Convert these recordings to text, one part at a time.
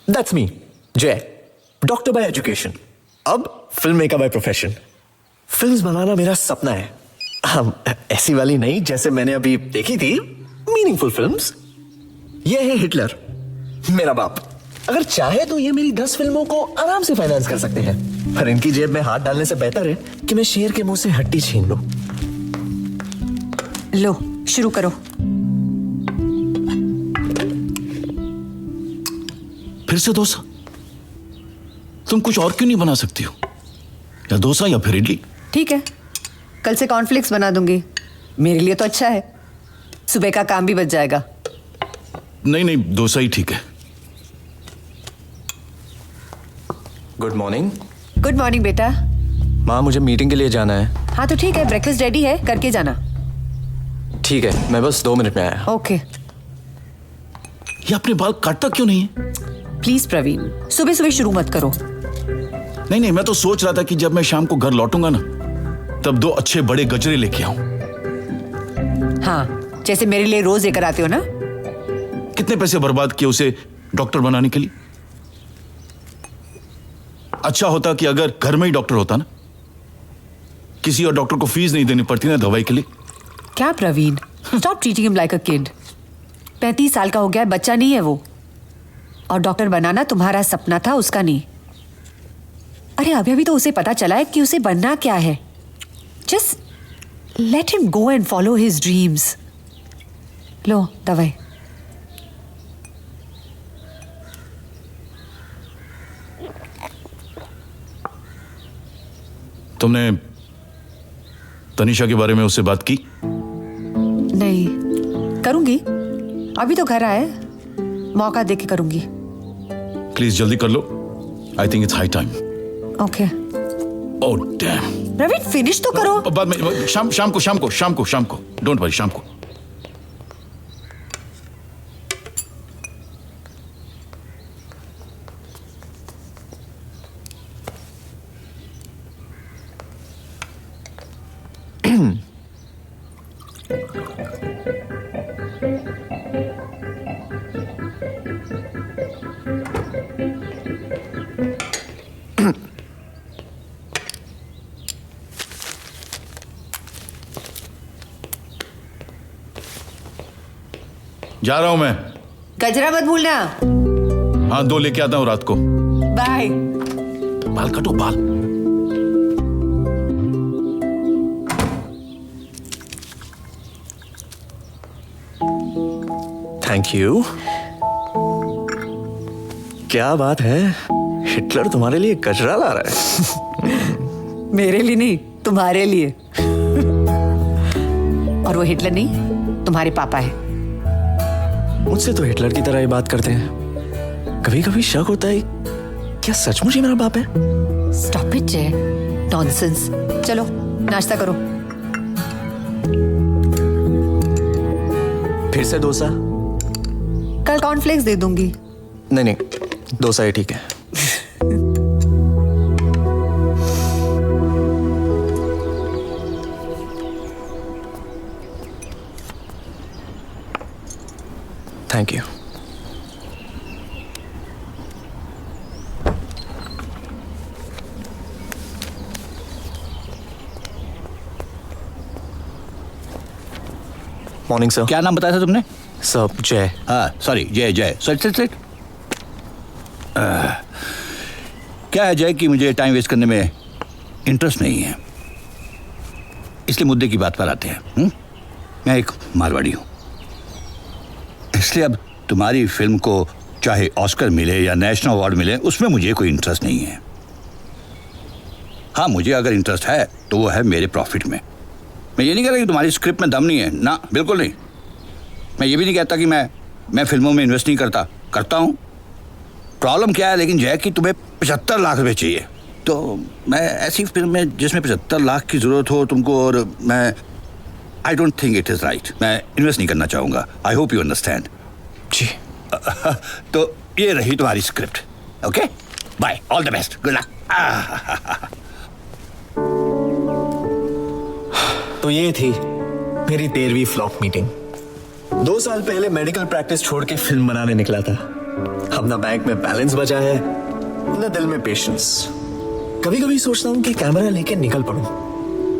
That's me, Jay, doctor by education, अब film maker by profession. Films बनाना मेरा सपना है। ऐसी वाली नहीं जैसे मैंने अभी देखी थी, मीनिंगफुल फिल्म्स। ये है हिटलर, मेरा बाप। अगर चाहे तो ये मेरी 10 फिल्मों को आराम से फाइनेंस कर सकते हैं, पर इनकी जेब में हाथ डालने से बेहतर है कि मैं शेर के मुंह से हड्डी छीन लूं। लो शुरू करो। फिर से डोसा? तुम कुछ और क्यों नहीं बना सकती हो? या डोसा या फिर इडली? ठीक है, कल से कॉर्नफ्लेक्स बना दूंगी। मेरे लिए तो अच्छा है, सुबह का काम भी बच जाएगा। नहीं नहीं, डोसा ही ठीक है। Good morning. गुड मॉर्निंग बेटा। माँ, मुझे मीटिंग के लिए जाना है। हाँ तो ठीक है, ब्रेकफास्ट रेडी है, करके जाना। ठीक है, मैं बस 2 मिनट में आया। ओके। ये अपने बाल काटता क्यों नहीं है? प्लीज प्रवीण, सुबह सुबह शुरू मत करो। नहीं नहीं, मैं तो सोच रहा था कि जब मैं शाम को घर लौटूंगा ना, तब 2 अच्छे बड़े गजरे लेके आऊं। हाँ, जैसे मेरे लिए रोज लेकर आते हो ना। कितने पैसे बर्बाद किए उसे डॉक्टर बनाने के लिए। अच्छा होता कि अगर घर में ही डॉक्टर होता ना, किसी और डॉक्टर को फीस नहीं देनी पड़ती ना दवाई के लिए। क्या Praveen, stop treating him like a kid. 35 साल का हो गया है, बच्चा नहीं है वो। और डॉक्टर बनाना तुम्हारा सपना था, उसका नहीं। अरे अभी अभी तो उसे पता चला है कि उसे बनना क्या है। Just let him go and follow his dreams. लो दवाई। तुमने तनिषा के बारे में उससे बात की? नहीं, करूंगी। अभी तो घर आए, मौका देख के करूंगी। प्लीज जल्दी कर लो। I think it's high time. Okay. Oh damn. Praveen finish तो करो। बाद में शाम को डोंट वरी, शाम को। जा रहा हूं मैं। गजरा मत भूलना। हाँ, 2 लेके आता हूं रात को। बाय। बाल काटो, बाल। Thank you. क्या बात है, हिटलर तुम्हारे लिए गजरा ला रहा है। मेरे लिए नहीं, तुम्हारे लिए। और वो हिटलर नहीं, तुम्हारे पापा है। मुझसे तो हिटलर की तरह ही बात करते हैं। कभी कभी शक होता है, क्या सचमुच ही मेरा बाप है? स्टॉप इट जय, नॉनसेंस। चलो नाश्ता करो। फिर से डोसा? कल कॉर्नफ्लेक्स दे दूंगी। नहीं नहीं, डोसा ही ठीक है। Thank you. Morning sir. क्या नाम बताया था तुमने? सर जय। हाँ सॉरी, जय जय। सिट। क्या है जय कि मुझे टाइम वेस्ट करने में इंटरेस्ट नहीं है, इसलिए मुद्दे की बात पर आते हैं। मैं एक मारवाड़ी हूँ, इसलिए अब तुम्हारी फिल्म को चाहे ऑस्कर मिले या नेशनल अवार्ड मिले, उसमें मुझे कोई इंटरेस्ट नहीं है। हाँ, मुझे अगर इंटरेस्ट है तो वो है मेरे प्रॉफिट में। मैं ये नहीं कह रहा कि तुम्हारी स्क्रिप्ट में दम नहीं है, ना बिल्कुल नहीं। मैं ये भी नहीं कहता कि मैं फिल्मों में इन्वेस्ट नहीं करता हूँ। प्रॉब्लम क्या है लेकिन जय कि तुम्हें 75 लाख रुपए चाहिए, तो मैं ऐसी फिल्म में जिसमें 75 लाख की जरूरत हो तुमको, और मैं I don't think it is right. मैं इन्वेस्ट नहीं करना चाहूंगा। I hope you understand. जी। तो ये रही तुम्हारी script. Okay, bye, all the best, good luck. तो ये थी मेरी 13वीं फ्लॉप मीटिंग। 2 साल पहले मेडिकल प्रैक्टिस छोड़ के फिल्म बनाने निकला था। अब ना बैंक में बैलेंस बचा है ना दिल में पेशेंस। कभी कभी सोचता हूँ कि कैमरा लेके निकल पड़ूं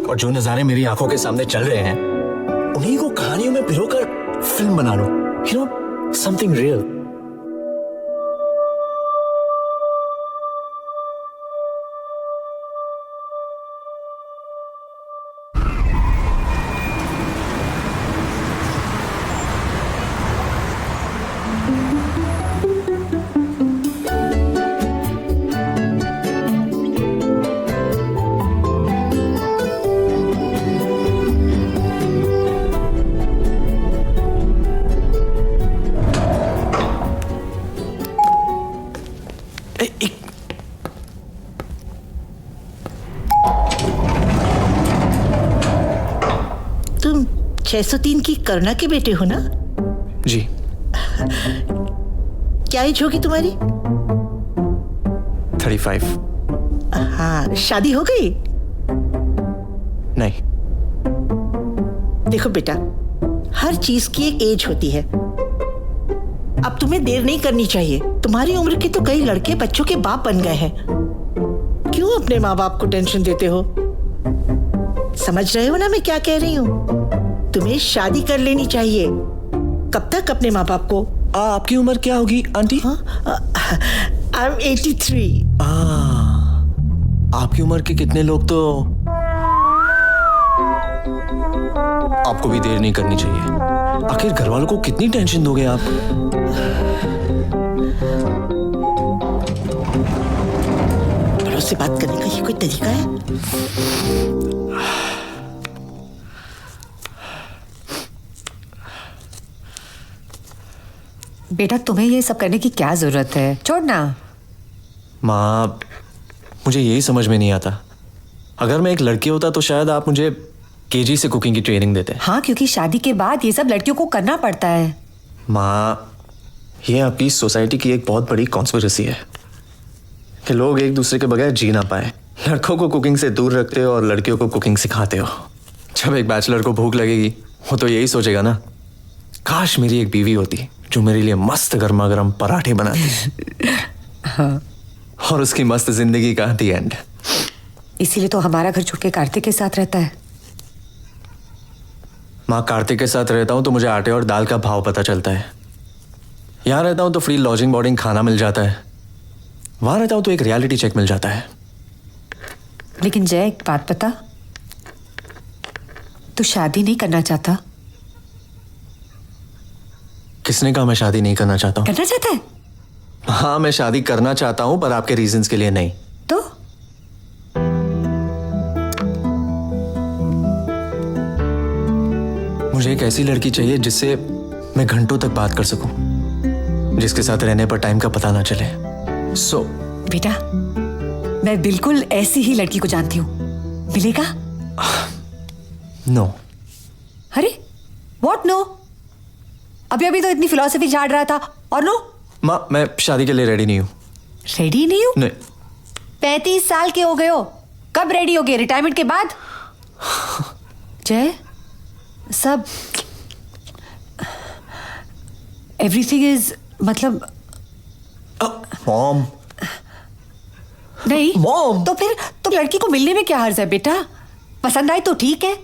और जो नजारे मेरी आंखों के सामने चल रहे हैं उन्हीं को कहानियों में पिरोकर फिल्म बना लूं। You know, something real. तुम 603 की करुणा के बेटे हो ना? जी। क्या एज होगी तुम्हारी? 35। हाँ, शादी हो गई? नहीं। देखो बेटा, हर चीज की एक एज होती है। अब तुम्हें देर नहीं करनी चाहिए। तुम्हारी उम्र के तो कई लड़के बच्चों के बाप बन गए हैं। क्यों अपने माँ बाप को टेंशन देते हो? समझ रहे हो ना मैं क्या कह रही हूँ? तुम्हें शादी कर लेनी चाहिए। कब तक अपने माँ बाप को? आपकी उम्र क्या होगी आंटी? I am 83। आपकी उम्र के कितने लोग तो आपको भी देर नहीं करनी चाहिए। आखिर घर वालों को कितनी टेंशन दोगे आप? बड़ों से बात करने का ये कोई तरीका है? बेटा तुम्हें ये सब करने की क्या जरूरत है? छोड़ ना। माँ, मुझे यही समझ में नहीं आता। अगर मैं एक लड़की होता तो शायद आप मुझे केजी से कुकिंग की ट्रेनिंग देते। हाँ, क्योंकि शादी के बाद ये सब लड़कियों को करना पड़ता है। माँ, ये आपकी सोसाइटी की एक बहुत बड़ी कॉन्स्पिरेसी है कि लोग एक दूसरे के बगैर जी ना पाए। लड़कों को कुकिंग से दूर रखते हो और लड़कियों को कुकिंग सिखाते हो। जब एक बैचलर को भूख लगेगी वो तो यही सोचेगा ना, काश मेरी एक बीवी होती जो मेरे लिए मस्त गर्मा गर्म पराठे बनाती। हाँ। और उसकी मस्त जिंदगी का दी एंड। इसीलिए तो हमारा घर छुट के कार्तिक के साथ रहता है। माँ, कार्तिक के साथ रहता हूँ तो मुझे आटे और दाल का भाव पता चलता है। यहाँ रहता हूँ तो फ्री लॉजिंग बोर्डिंग खाना मिल जाता है। वहां रहता हूँ तो एक रियलिटी चेक मिल जाता है। लेकिन जय, एक बात बता, तू शादी नहीं करना चाहता? किसने कहा मैं शादी नहीं करना चाहता हूँ? करना चाहता है? हाँ, मैं शादी करना चाहता हूँ पर आपके रीजंस के लिए नहीं। तो मुझे एक ऐसी लड़की चाहिए जिससे मैं घंटों तक बात कर सकूं, जिसके साथ रहने पर टाइम का पता ना चले। सो बेटा, मैं बिल्कुल ऐसी ही लड़की को जानती हूँ। मिलेगा? नो। अरे व्हाट नो? अभी तो इतनी फिलॉसफी झाड़ रहा था और नो? माँ, मैं शादी के लिए रेडी नहीं हूँ। रेडी नहीं हूँ? नहीं। 35 साल के हो गए हो, कब रेडी हो गए? रिटायरमेंट के बाद? जय, सब एवरीथिंग इज मतलब मॉम। नहीं मॉम। तो फिर तो लड़की को मिलने में क्या हर्ज है बेटा? पसंद आई तो ठीक है,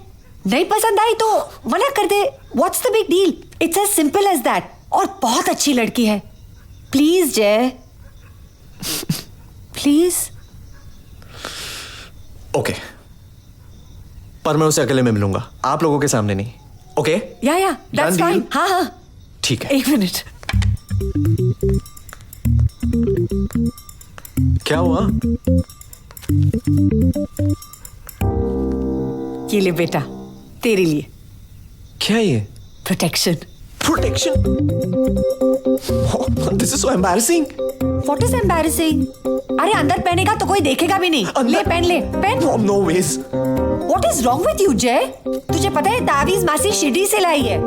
नहीं पसंद आई तो मना कर दे। What's the big deal? It's as simple as that. और बहुत अच्छी लड़की है। प्लीज जय, प्लीज। ओके, पर मैं उसे अकेले में मिलूंगा, आप लोगों के सामने नहीं। ओके? या दैट्स Done फाइन। deal? हाँ हाँ, ठीक है। एक मिनट। क्या हुआ? ये ले बेटा, तेरे लिए क्या ये? Protection. Protection? This is so embarrassing. What is embarrassing? अरे अंदर पहनेगा तो कोई देखेगा भी नहीं। अंदर? ले पहन, ले पहन। Mom, no ways. What is wrong with you Jay? तुझे पता है तावीज मासी शिरडी से लाई है।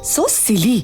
सो सिली।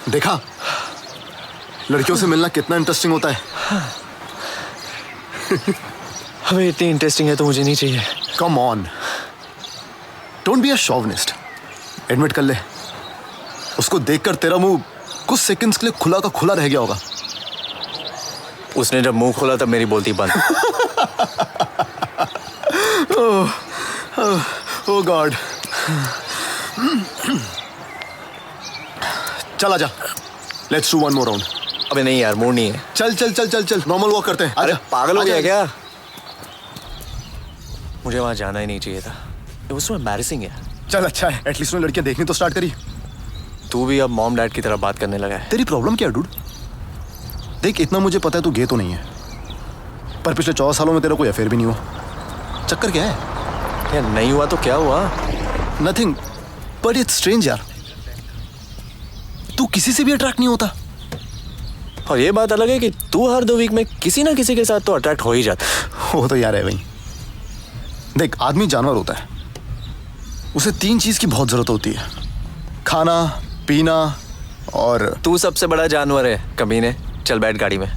देखा लड़कियों से मिलना कितना इंटरेस्टिंग होता है। हमें इतनी इंटरेस्टिंग है तो मुझे नहीं चाहिए। Come on, don't be a chauvinist. Admit कर ले, उसको देखकर तेरा मुंह कुछ सेकंड्स के लिए खुला का खुला रह गया होगा। उसने जब मुंह खोला तब मेरी बोलती बंद। ओह गॉड। चल आजा, let's do one more round. अबे नहीं यार, मूड नहीं है। चल चल चल चल चल, नॉर्मल वॉक करते हैं। अरे आजा, पागल हो आजा, गया क्या? मुझे वहां जाना ही नहीं चाहिए था। ये उसमें एम्बैरेसिंग है। चल अच्छा है, एटलीस्ट उन्हें लड़कियां देखनी तो स्टार्ट करी। तू भी अब मॉम डैड की तरह बात करने लगा है। तेरी प्रॉब्लम क्या है डूड? देख इतना मुझे पता है तू गे तो नहीं है, पर पिछले 14 सालों में तेरा कोई अफेयर भी नहीं हुआ। चक्कर क्या है? यार नहीं हुआ तो क्या हुआ? नथिंग, बट इट्स स्ट्रेंज यार, तू किसी से भी अट्रैक्ट नहीं होता। और ये बात अलग है कि तू हर 2 वीक में किसी ना किसी के साथ तो अट्रैक्ट हो ही जाता है। वो तो यार है भाई। देख आदमी जानवर होता है, उसे 3 चीज की बहुत जरूरत होती है, खाना, पीना और तू सबसे बड़ा जानवर है कमीने। चल बैठ गाड़ी में।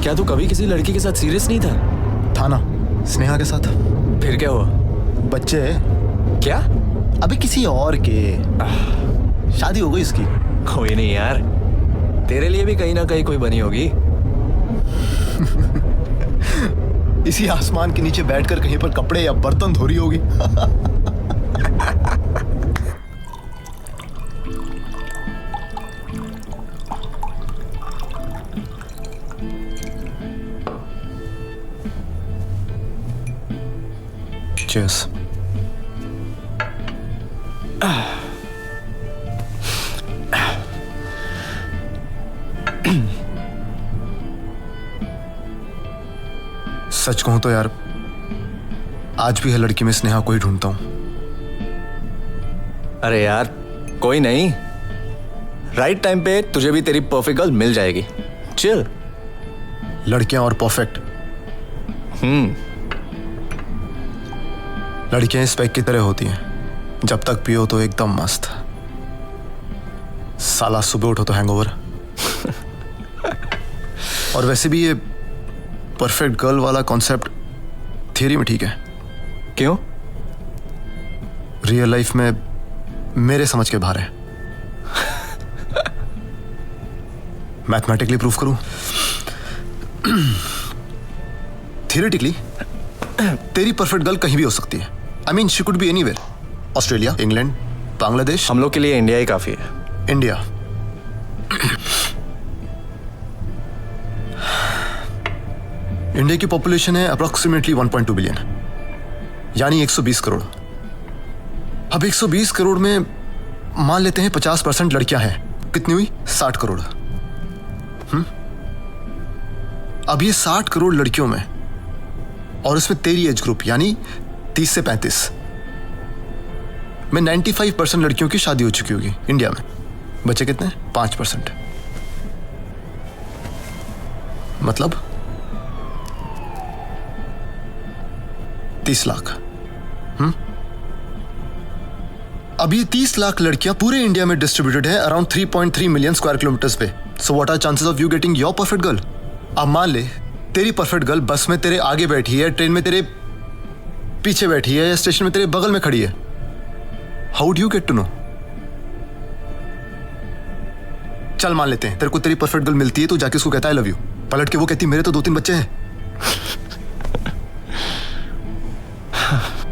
क्या तू कभी किसी लड़की के साथ सीरियस नहीं था? था ना, स्नेहा के साथ। फिर क्या हुआ? बच्चे क्या? अभी किसी और के, शादी हो गई इसकी। कोई नहीं यार, तेरे लिए भी कहीं ना कहीं कोई बनी होगी। इसी आसमान के नीचे बैठकर कहीं पर कपड़े या बर्तन धो रही होगी। Cheers. सच कहूं तो यार, आज भी है लड़की में स्नेहा को ही ढूंढता हूं। अरे यार कोई नहीं, राइट टाइम पे तुझे भी तेरी परफेक्ट गर्ल मिल जाएगी। चिल। लड़कियां और परफेक्ट, लड़कियां स्पेक की तरह होती हैं, जब तक पियो तो एकदम मस्त, साला सुबह उठो तो हैंगओवर। और वैसे भी ये परफेक्ट गर्ल वाला कॉन्सेप्ट थियरी में ठीक है, क्यों? रियल लाइफ में मेरे समझ के बाहर है। मैथमेटिकली प्रूफ करूं? थियरेटिकली तेरी परफेक्ट गर्ल कहीं भी हो सकती है। I mean she could be anywhere, Australia, England, Bangladesh. हम लोग के लिए इंडिया ही काफी है। इंडिया। इंडिया की पॉपुलेशन है अप्रोक्सीमेटली 1.2 बिलियन, यानी 120 करोड़। अब 120 करोड़ में मान लेते हैं 50% लड़कियां हैं, कितनी हुई? 60 करोड़। अब ये 60 करोड़ लड़कियों में, और उसमें तेरी एज ग्रुप यानी 30 से 35 में 95% लड़कियों की शादी हो चुकी होगी इंडिया में। बचे कितने? 5%। मतलब 30 लाख। अब ये 30 लाख लड़कियां पूरे इंडिया में डिस्ट्रीब्यूटेड है अराउंड 3.3 मिलियन स्क्वायर किलोमीटर्स पे। So what are chances of you getting your perfect girl? अब मान ले तेरी परफेक्ट गर्ल बस में तेरे आगे बैठी है, ट्रेन में तेरे पीछे बैठी है, या स्टेशन में तेरे बगल में खड़ी है। How do you get to know? चल मान लेते हैं तेरे को तेरी परफेक्ट गर्ल मिलती है, तो जाके उसको कहता है आई लव यू, पलट के वो कहती मेरे तो 2-3 बच्चे हैं।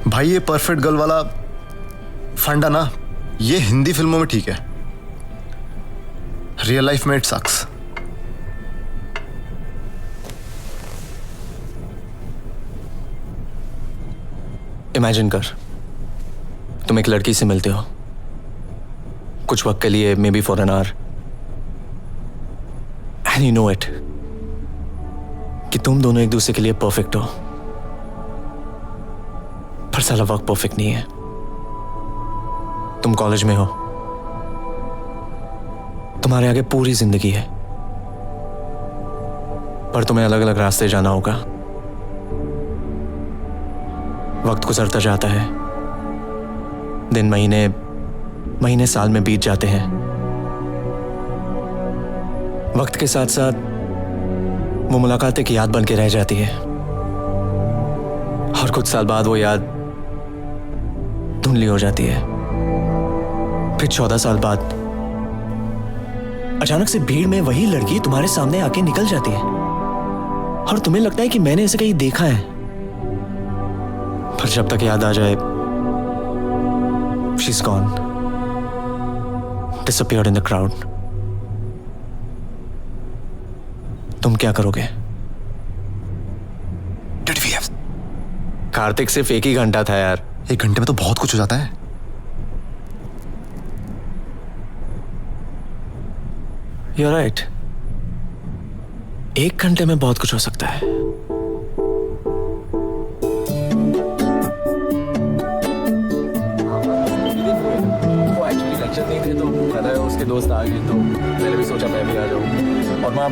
भाई ये परफेक्ट गर्ल वाला फंडा ना, ये हिंदी फिल्मों में ठीक है, रियल लाइफ में इट सक्स। इमेजिन कर, तुम एक लड़की से मिलते हो कुछ वक्त के लिए, may be for an hour, and you know it कि तुम दोनों एक दूसरे के लिए परफेक्ट हो, पर साला वक्त परफेक्ट नहीं है। तुम कॉलेज में हो, तुम्हारे आगे पूरी जिंदगी है, पर तुम्हें अलग अलग रास्ते जाना होगा। वक्त गुजरता जाता है, दिन महीने साल में बीत जाते हैं। वक्त के साथ साथ वो मुलाकात एक याद बन के रह जाती है, और कुछ साल बाद वो याद धुंधली हो जाती है। फिर 14 साल बाद अचानक से भीड़ में वही लड़की तुम्हारे सामने आके निकल जाती है, और तुम्हें लगता है कि मैंने इसे कहीं देखा है। पर जब तक याद आ जाए, she's gone, disappeared in the crowd. तुम क्या करोगे? Did we have? कार्तिक सिर्फ 1 ही घंटा था यार। 1 घंटे में तो बहुत कुछ हो जाता है। You're right. 1 घंटे में बहुत कुछ हो सकता है। वो एक्चुअली लेक्चर नहीं थे, तो उसके दोस्त आ गए, तो मैंने भी सोचा मैं भी आ जाऊँ। और माँ,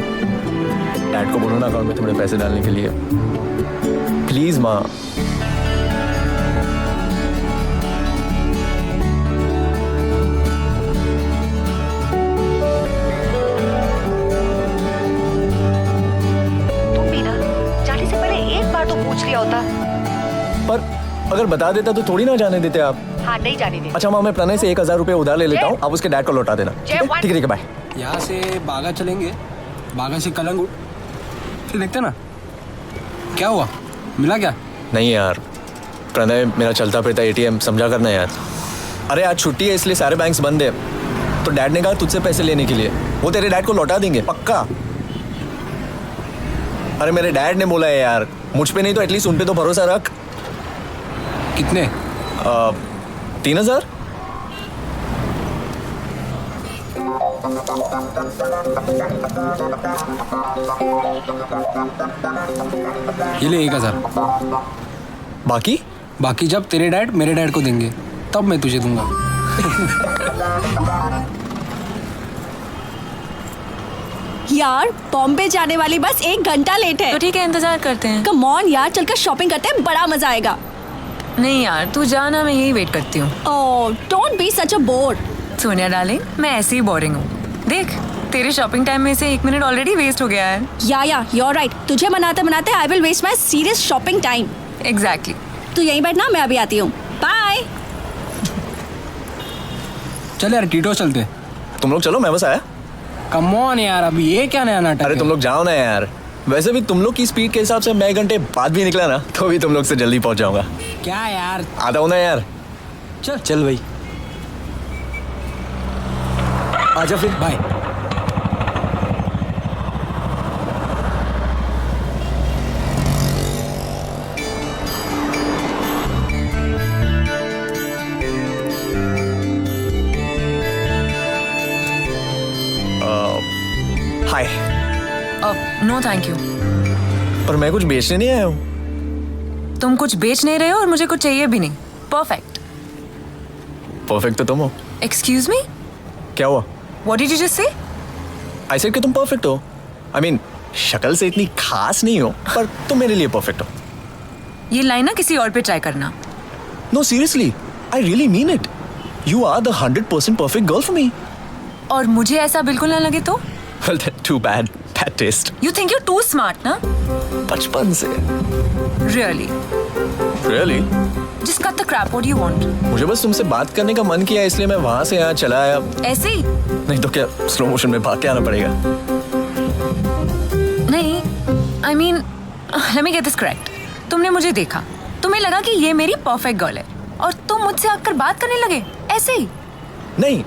डैड को बोलो ना अकाउंट में थोड़े पैसे डालने के लिए, प्लीज माँ। जाने से पहले एक बार तो पूछ लिया होता। पर अगर बता देता तो थोड़ी ना जाने देते आप। हाँ, नहीं जाने देते। अच्छा माँ, मैं प्रणय से 1000 रुपए उधार ले लेता हूँ, आप उसके डैड को लौटा देना। ठीक है ठीक है, बाय। यहाँ से बागा चलेंगे, बागा से कलंगुट, फिर देखते ना क्या हुआ, मिला क्या? नहीं यार, प्रणय मेरा चलता फिरता ATM समझा करना यार। अरे आज छुट्टी है इसलिए सारे बैंक्स बंद है, तो डैड ने कहा तुझसे पैसे लेने के लिए, वो तेरे डैड को लौटा देंगे पक्का। अरे मेरे डैड ने बोला है यार, मुझ पे नहीं तो एटलीस्ट उन पे तो भरोसा रख। कितने? 3000। ये ले 1000। बाकी जब तेरे डैड मेरे डैड को देंगे तब मैं तुझे दूंगा। यार बॉम्बे जाने वाली बस 1 घंटा लेट है। तो ठीक है, इंतजार करते हैं। कम ऑन यार, चलकर शॉपिंग करते हैं, बड़ा मजा आएगा। नहीं यार, तू जाना, मैं यही वेट करती हूँ। Oh don't be such a bore. Sonia darling, मैं ऐसे ही बोरिंग हूँ। देख, तेरे शॉपिंग टाइम में से 1 मिनट ऑलरेडी वेस्ट हो गया है। या यू आर राइट। तुझे मनाते मनाते I will waste my serious shopping time. Exactly. तू यहीं बैठना, मैं अभी आती हूँ। बाय। चल यार टीटो चलते। तुम लोग चलो, मैं बस आया। कम ऑन यार, अभी ये क्या नया नाटक? अरे तुम लोग जाओ ना यार। वैसे भी तुम लोग की स्पीड के हिसाब से मैं 1 घंटे बाद भी निकला ना तो भी तुम लोग से जल्दी पहुंच जाऊंगा। क्या यार, आता हूं ना यार। चल भाई, आजा फिर। Bye. Hi. No thank you. पर मैं कुछ बेचने नहीं आया हूँ। तुम कुछ बेच नहीं रहे हो और मुझे कुछ चाहिए भी नहीं। परफेक्ट। परफेक्ट तो तुम हो। एक्सक्यूज मी, क्या हुआ? What did you just say? I said कि तुम परफेक्ट हो। आई मीन शक्ल से इतनी खास नहीं हो, पर तुम मेरे लिए परफेक्ट हो। ये लाइन ना किसी और पे ट्राई करना। No seriously, I really mean it. You are the 100% perfect girl for me. और मुझे ऐसा बिल्कुल ना लगे तो? Well, that's too bad. Bad taste. You think you're too smart, ना? बचपन से। Really? Really? Just cut the crap. What do you want? मुझे बस तुमसे बात करने का मन किया, इसलिए मैं वहां से यहाँ चला आया। ऐसे ही? नहीं तो क्या स्लो मोशन में भाग के आना पड़ेगा? नहीं, I mean, let me get this correct. तुमने मुझे देखा, तुम्हें लगा कि ये मेरी परफेक्ट गर्ल है, और तुम मुझसे आकर बात करने लगे ऐसे ही? नहीं,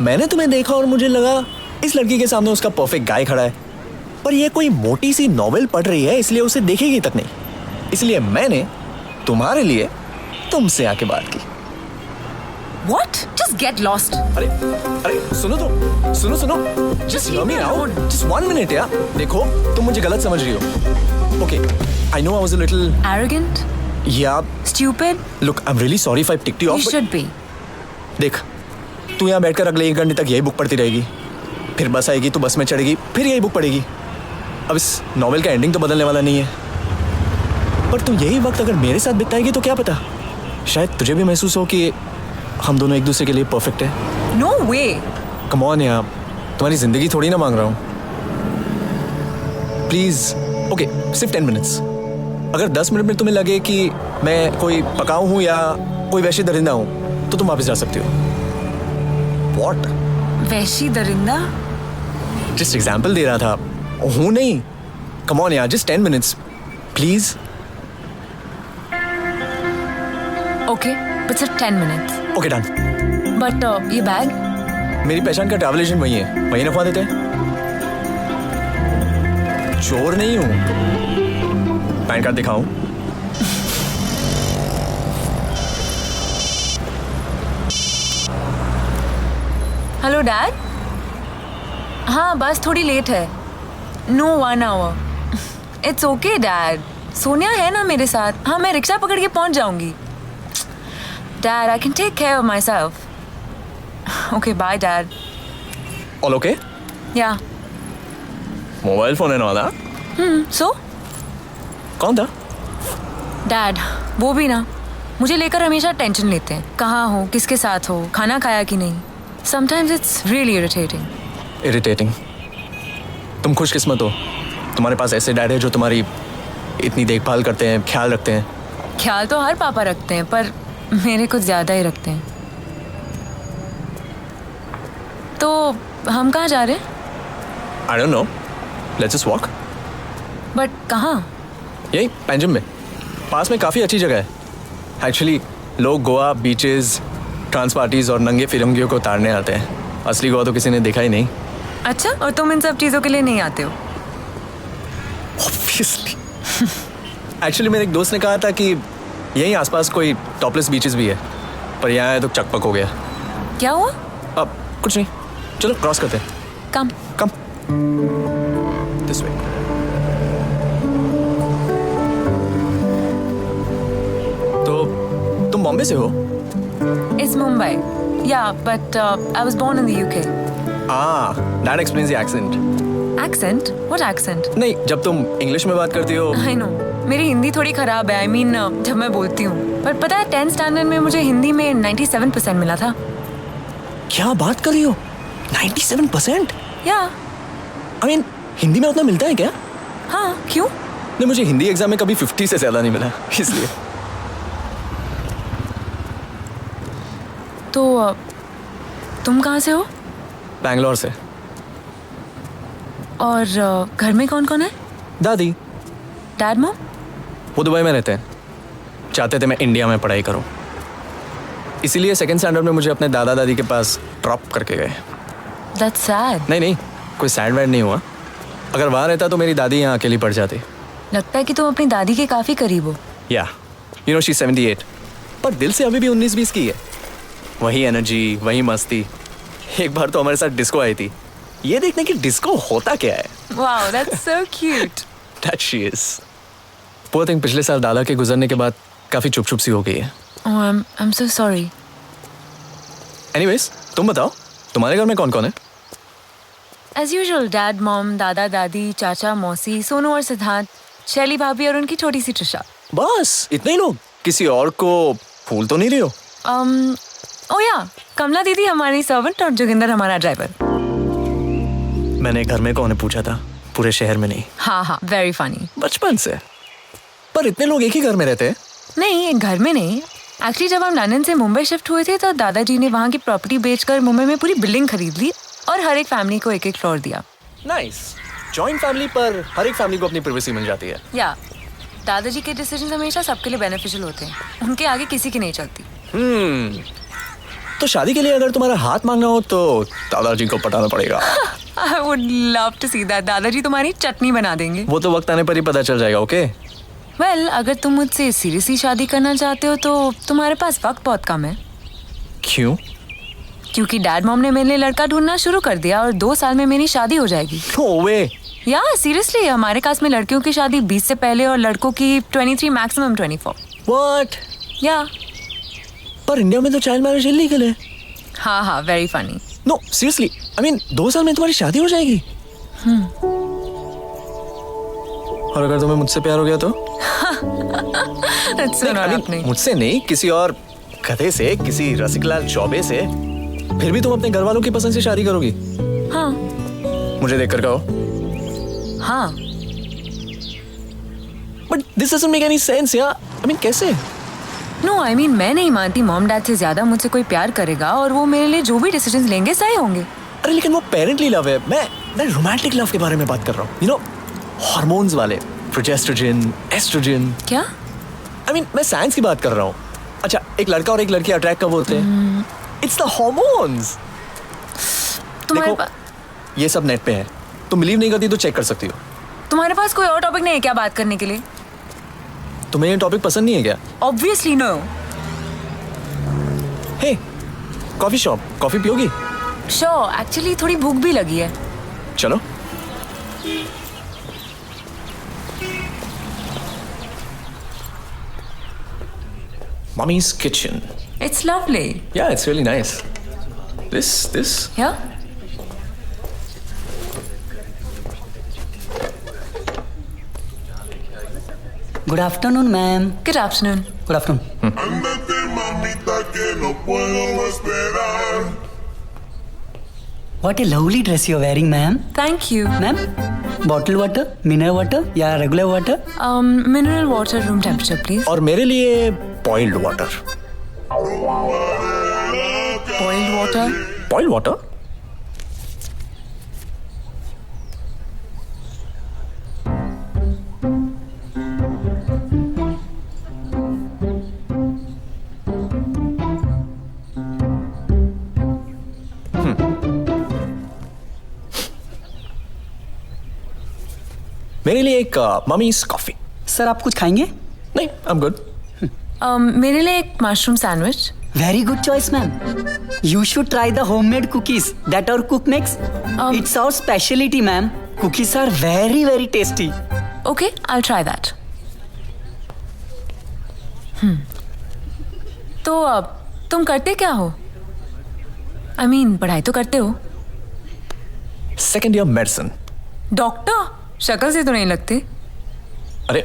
मैंने तुम्हें देखा और मुझे लगा इस लड़की के सामने उसका परफेक्ट गाय खड़ा है, पर ये कोई मोटी सी नॉवेल पढ़ रही है, इसलिए उसे देखेगी तक नहीं। इसलिए मैंने तुम्हारे लिए तुमसे आके बात की। What? Just get lost. अरे सुनो तो, सुनो। Just hear me out. Just 1 minute यार। देखो, तुम मुझे गलत समझ रही हो। Okay, I know I was a little Arrogant? Yeah. Stupid? Look, I'm really sorry if I ticked you You off. should be. देख, तू यहाँ बैठकर अगले 1 घंटे तक यही बुक पढ़ती रहेगी, फिर बस आएगी तो बस में चढ़ेगी, फिर यही बुक पढ़ेगी। अब इस नॉवेल का एंडिंग तो बदलने वाला नहीं है, पर तू यही वक्त अगर मेरे साथ बिताएगी तो क्या पता, शायद तुझे भी महसूस हो कि हम दोनों एक दूसरे के लिए परफेक्ट है। No way. कम ऑन यार, तुम्हारी जिंदगी थोड़ी ना मांग रहा हूँ। प्लीज, ओके, सिर्फ 10 मिनट्स। अगर 10 मिनट में तुम्हें लगे कि मैं कोई पकाऊ हूँ या कोई वैशी दरिंदा हूँ तो तुम वापस जा सकती हो। What? वैशी दरिंदा? जस्ट एग्जाम्पल दे रहा था, हूँ नहीं। कम ऑन यार, just 10 minutes please. Okay, but सिर्फ 10 मिनट्स। Okay done. बट ये बैग? मेरी पहचान का ट्रैवल एजेंट वही है, वही रखवा देते हैं। चोर नहीं हूँ। पैन कार्ड दिखाऊं? Hello dad. हाँ, बस थोड़ी लेट है। No 1 hour. It's okay dad, Sonia है ना मेरे साथ। हाँ, मैं रिक्शा पकड़ के पहुंच जाऊंगी। Dad, I can take care of myself. Okay, bye dad. All okay? Yeah. Mobile phone है ना वाला? सो? कौन था? डैड, वो भी ना मुझे लेकर हमेशा टेंशन लेते हैं। कहाँ हो, किसके साथ हो, खाना खाया कि नहीं। Sometimes it's really irritating. Irritating? तुम खुशकिस्मत हो, तुम्हारे पास ऐसे डैड है जो तुम्हारी इतनी देखभाल करते हैं, ख्याल रखते हैं। ख्याल तो हर पापा रखते हैं, पर मेरे कुछ ज्यादा ही रखते हैं। तो हम कहाँ जा रहे हैं? I don't know. Let's just walk. But कहाँ? यही पैंजम में, पास में काफ़ी अच्छी जगह है। एक्चुअली लोग गोवा बीचेस, ट्रांस पार्टीज और नंगे फिरंगियों को उतारने आते हैं। असली गोवा तो किसी ने देखा ही नहीं। अच्छा, और तुम इन सब चीज़ों के लिए नहीं आते हो? Obviously. एक्चुअली मेरे एक दोस्त ने कहा था कि यहीं आसपास कोई टॉपलेस बीचेस भी है, पर यहाँ आया तो चकपक हो गया। क्या हुआ? अब कुछ नहीं, चलो क्रॉस करते हैं। कम। Come this way. तो तुम बॉम्बे से हो? It's Mumbai. Yeah, but I was born in the UK. That explains the accent. Accent? What accent? नहीं, जब तुम इंग्लिश में बात करती हो। I know. मेरी हिंदी थोड़ी खराब है। I mean, जब मैं बोलती हूँ। पर पता है 10th स्टैंडर्ड में मुझे हिंदी में 97% मिला था। क्या बात कर रही हो? 97%? या। I mean, हिंदी में उतना मिलता है क्या? हाँ, क्यों? नहीं, मुझे हिंदी एग्जाम में कभी 50 से ज्यादा नहीं मिला, इसलिए। तो तुम कहाँ से हो? बैंगलोर से। और घर में कौन कौन है? दादी। Dad mom? वो दुबई में रहते हैं, चाहते थे मैं इंडिया में पढ़ाई करूं, इसीलिए 2nd स्टैंडर्ड में मुझे अपने दादा दादी के पास ड्रॉप करके गए। That's sad. नहीं, कोई सैड वैड नहीं हुआ। अगर वहाँ रहता तो मेरी दादी यहाँ अकेली पड़ जाती। लगता है कि तुम अपनी दादी के काफी करीब हो। या, यू नो, शी 78, पर दिल से अभी भी 19-20 की है। वही एनर्जी, वही मस्ती। एक बार तो हमारे साथ डिस्को आई थी, ये देखने की डिस्को होता क्या है। Wow, that's so cute. That she is. Poor thing, पिछले साल दादा के गुजरने के बाद काफी चुप सी हो गई है। Oh, I'm so sorry. Anyways, तुम बताओ, तुम्हारे घर में कौन कौन है? As usual, dad, mom, दादा दादी, चाचा, मौसी, सोनू और सिद्धार्थ, शैली भाभी और उनकी छोटी सी ट्रिशा। बस इतने ही लोग? किसी और को फूल तो नहीं रही हो? ओ या, कमला दीदी हमारी सर्वेंट और जोगिंदर हमारा ड्राइवर। मैंने घर में कौन है पूछा था, पूरे शहर में नहीं। हाँ, वेरी फनी। बचपन से। पर इतने लोग एक ही घर में रहते हैं? नहीं, एक घर में नहीं। एक्चुअली जब हम लंदन से मुंबई शिफ्ट हुए थे तो दादाजी ने वहाँ की प्रॉपर्टी बेचकर मुंबई में पूरी बिल्डिंग खरीद ली और हर एक फैमिली को एक फ्लोर दिया। नाइस। जॉइंट फैमिली पर हर एक फैमिली को अपनी प्राइवेसी मिल जाती है। या, दादाजी के डिसीजन हमेशा सबके लिए बेनिफिशियल होते हैं, उनके आगे किसी की नहीं चलती। तो शादी के लिए अगर तुम्हारा हाथ मांगना हो तो दादाजी को पटाना पड़ेगा। I would love to see that. दादाजी तुम्हारी चटनी बना देंगे। वो तो वक्त आने पर ही पता चल जाएगा। ओके? वेल, अगर तुम मुझसे सीरियसली शादी करना चाहते हो तो तुम्हारे पास वक्त बहुत कम है। क्यों? क्योंकि डैड मॉम ने मेरे लिए लड़का ढूंढना शुरू कर दिया और 2 साल में मेरी शादी हो जाएगी। No way. या सीरियसली, हमारे कास्ट में लड़कियों की शादी 20 से पहले और लड़कों की 23, मैक्सिमम 24। What? या। पर इंडिया में तो चाइल्ड मैरिज इलीगल है। हाँ हाँ, very funny. No seriously, I mean 2 साल में तुम्हारी शादी हो जाएगी। और अगर तुम्हें मुझसे प्यार हो गया तो? मुझसे नहीं, किसी और गधे से, किसी रसिकलाल चौबे से, फिर भी तुम अपने घर वालों की पसंद से शादी करोगी? हाँ। मुझे देखकर कहो। हाँ। But this doesn't make any sense यार। आई मीन कैसे? नो आई मीन मैं नहीं मानती मॉम डैड से ज्यादा मुझसे कोई प्यार करेगा और वो मेरे लिए जो भी डिसीजंस लेंगे सही होंगे। अरे लेकिन वो पेरेंटली लव है, मैं रोमांटिक लव के बारे में बात कर रहा हूँ। यू नो, हार्मोन्स वाले, प्रोजेस्ट्रोजन, एस्ट्रोजन। क्या? आई मीन मैं साइंस की बात कर रहा हूँ। अच्छा, एक लड़का और एक लड़की अट्रैक्ट कब होते हैं? It's the hormones. तुम्हारे ये सब नेट पे है, तुम बिलीव नहीं करती तो चेक कर सकती हो। तुम्हारे पास कोई और टॉपिक नहीं है क्या बात करने के लिए? तुम्हें ये टॉपिक पसंद नहीं है क्या? Obviously no. Hey, coffee shop, coffee पियोगी? श्योर, एक्चुअली थोड़ी भूख भी लगी है। चलो। Mommy's kitchen. It's lovely. Yeah, it's really nice. This? Yeah? Good afternoon, ma'am. Good afternoon. Good afternoon. Ándate, mamita, que no puedo esperar. What a lovely dress you're wearing, ma'am. Thank you. Ma'am, bottled water, mineral water या regular water? Mineral water, room temperature, please. और मेरे लिए boiled water. Boiled water? Boiled water? मेरे लिए एक mummies coffee. Sir आप कुछ खाएंगे? नहीं, आई एम गुड। मेरे लिए एक mushroom sandwich. Very good choice, ma'am. You should try the homemade cookies that our cook makes. It's our specialty, ma'am. Cookies are very, very tasty. Okay, I'll try that. तो अब तुम करते क्या हो? I mean, पढ़ाई तो करते हो। Second year medicine. डॉक्टर? शक्ल से तो नहीं लगते। अरे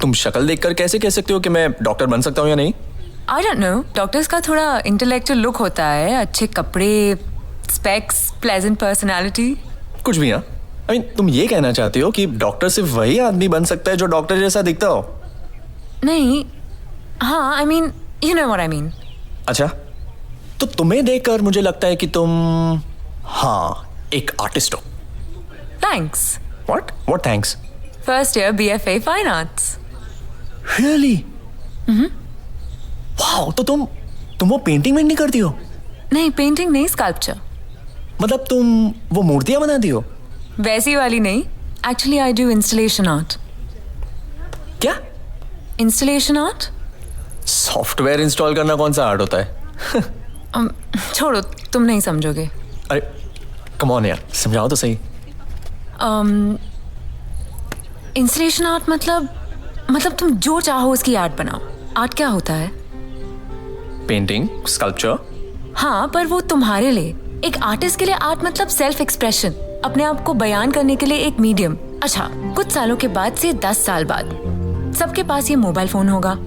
तुम शक्ल देखकर कैसे कह सकते हो कि मैं डॉक्टर बन सकता हूँ या नहीं? I don't know. डॉक्टर्स का थोड़ा इंटेलेक्चुअल लुक होता है, अच्छे कपड़े, स्पेक्स, प्लेजेंट पर्सनालिटी। कुछ भी। हाँ, आई मीन तुम ये कहना चाहती हो कि डॉक्टर सिर्फ वही आदमी बन सकता है जो डॉक्टर जैसा दिखता हो? नहीं, हाँ, I mean, you know what I mean. अच्छा, तो तुम्हें देखकर मुझे लगता है कि तुम हाँ एक आर्टिस्ट हो। Thanks. What thanks? First year BFA Fine Arts. Really? Wow, तो तुम वो पेंटिंग में नहीं करती हो? नहीं, पेंटिंग नहीं, स्कल्पचर। मतलब तुम वो मूर्तियां बनाती हो? वैसी वाली नहीं, actually I do installation art. क्या? Installation art? सॉफ्टवेयर इंस्टॉल करना कौन सा आर्ट होता है? छोड़ो, तुम नहीं समझोगे। अरे कम ऑन यार, समझाओ तो सही। इंस्टॉलेशन आर्ट मतलब तुम जो चाहो उसकी आर्ट बनाओ। आर्ट क्या होता है? Painting, sculpture. हाँ, पर वो तुम्हारे लिए। एक आर्टिस्ट के लिए आर्ट मतलब सेल्फ एक्सप्रेशन, अपने आप को बयान करने के लिए एक मीडियम। अच्छा, कुछ सालों के बाद से 10 साल बाद सबके पास ये मोबाइल फोन होगा।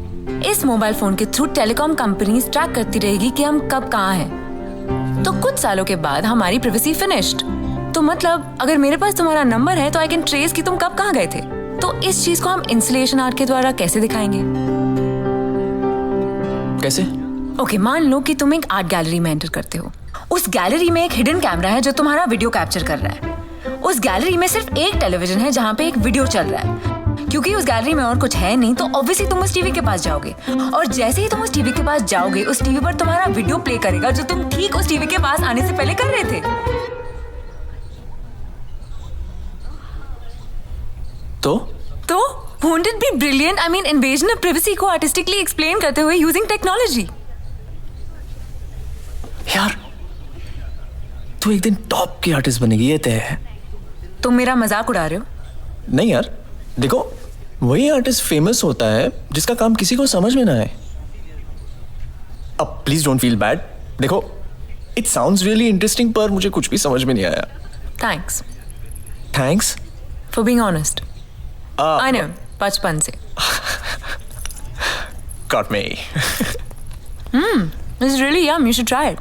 इस मोबाइल फोन के थ्रू टेलीकॉम कंपनीज ट्रैक करती रहेगी कि हम कब कहाँ हैं। तो कुछ सालों के बाद हमारी प्राइवेसी फिनिश्ड। तो मतलब अगर मेरे पास तुम्हारा नंबर है तो आई कैन ट्रेस कि तुम कब कहाँ गए थे। तो इस चीज को हम इंस्टॉलेशन आर्ट के द्वारा कैसे दिखाएंगे? कैसे? ओके, मान लो कि तुम एक आर्ट गैलरी में एंटर करते हो। उस गैलरी में एक हिडन कैमरा है जो तुम्हारा वीडियो कैप्चर कर रहा है। उस गैलरी में सिर्फ एक टेलीविजन है जहाँ पे एक वीडियो चल रहा है। क्योंकि उस गैलरी में और कुछ है नहीं तो ऑब्वियसली तुम उस टीवी के पास जाओगे, और जैसे ही तुम उस टीवी के पास जाओगे उस टीवी पर तुम्हारा वीडियो प्ले करेगा जो तुम ठीक उस टीवी के पास आने से पहले कर रहे थे। तो won't it be brilliant? I mean, invasion of privacy को artistically explain करते हुए using technology. यार तू एक दिन टॉप की आर्टिस्ट बनेगी, ये तय है। तुम मेरा मजाक उड़ा रहे हो? नहीं यार, देखो वही आर्टिस्ट फेमस होता है जिसका काम किसी को समझ में ना आए। अब प्लीज डोंट फील बैड। देखो इट साउंड्स रियली इंटरेस्टिंग, पर मुझे कुछ भी समझ में नहीं आया. Thanks thanks. For being honest. I know, बचपन से. Got me. It's really yum. You should try it.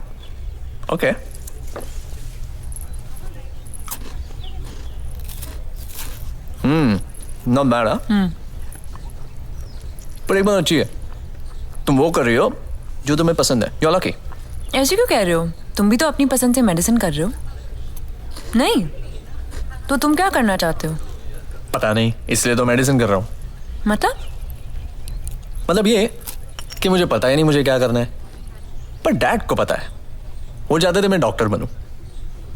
Okay. Not bad, huh? पर एक बात अच्छी है, तुम वो कर रही हो जो तुम्हें पसंद है. You're lucky. ऐसे क्यों कह रहे हो? तुम भी तो अपनी पसंद से मेडिसिन कर रहे हो. नहीं तो तुम क्या करना चाहते हो? पता नहीं, इसलिए तो मेडिसिन कर रहा हूँ. मतलब ये कि मुझे पता ही नहीं मुझे क्या करना है, पर डैड को पता है. वो चाहते थे मैं डॉक्टर बनूं.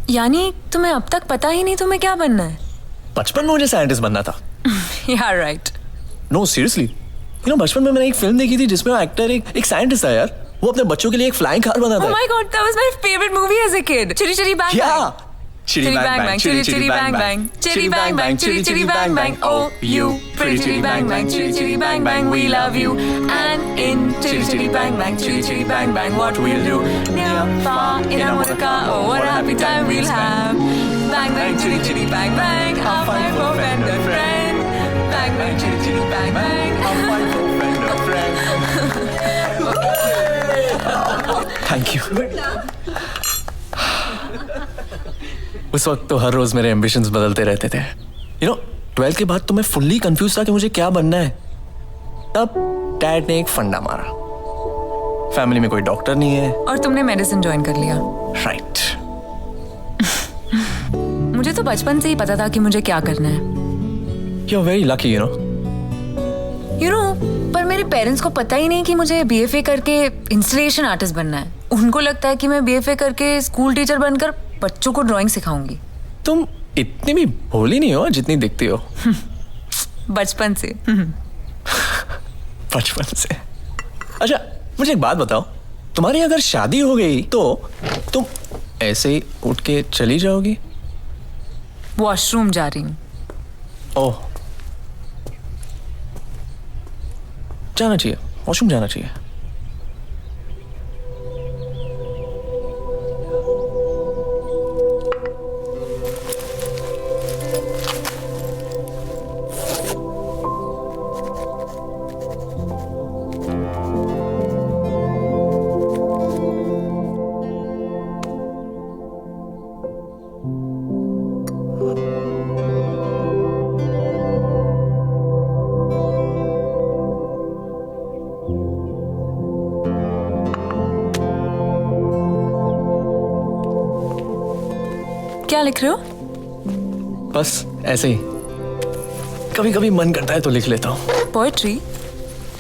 यानी तुम्हें अब तक पता ही नहीं तुम्हें क्या बनना है? बचपन में मुझे साइंटिस्ट बनना था. Yeah, right. No seriously, you know बचपन में मैंने एक फिल्म देखी थी जिसमें वो एक्टर एक साइंटिस्ट था यार. वो अपने बच्चों के लिए एक फ्लाइंग कार बनाता Oh है. my God, that was my favorite movie as a kid. Chitty Chitty Bang Bang. Yeah. Chitty Bang Bang, Chitty Chitty Bang Bang, Chitty Bang Bang, Chitty Chitty Bang Bang. Oh, you pretty Chitty Bang Bang, Chitty Chitty Bang Bang, we love you. And in Chitty Chitty Bang Bang, Chitty Chitty Bang Bang, what we'll do? Near, far, in a motor car, oh what a happy time we'll have. Bang bang, chitty chitty bang bang, our fine friend and friend. Bang bang, chitty chitty bang bang, our fine friend and friend. Thank you. उस वक्त तो हर रोज मेरे ambitions बदलते रहते थे. You know 12th के बाद तो मैं फुल्ली कंफ्यूज था कि मुझे क्या बनना है. तब डैड ने एक फंडा मारा. फैमिली में कोई डॉक्टर नहीं है. और तुमने मेडिसिन ज्वाइन कर लिया. राइट. मुझे तो बचपन से ही पता था कि मुझे क्या करना है. You are very lucky, you know. पर मेरे पेरेंट्स को पता ही नहीं कि मुझे बीएफए करके इंस्टॉलेशन आर्टिस्ट बनना है. उनको लगता है कि मैं बीएफए करके स्कूल टीचर बनकर बच्चों को ड्राइंग सिखाऊंगी. तुम इतनी भी भोली नहीं हो जितनी दिखती हो. बचपन से. बचपन से. अच्छा मुझे एक बात बताओ, तुम्हारी अगर शादी हो गई तो तुम ऐसे ही उठ के चली जाओगी? वॉशरूम जा रही हूँ. ओह, जाना चाहिए, वॉशरूम जाना चाहिए. क्या लिख रहे हो? बस ऐसे ही, कभी कभी मन करता है तो लिख लेता हूँ. पोएट्री?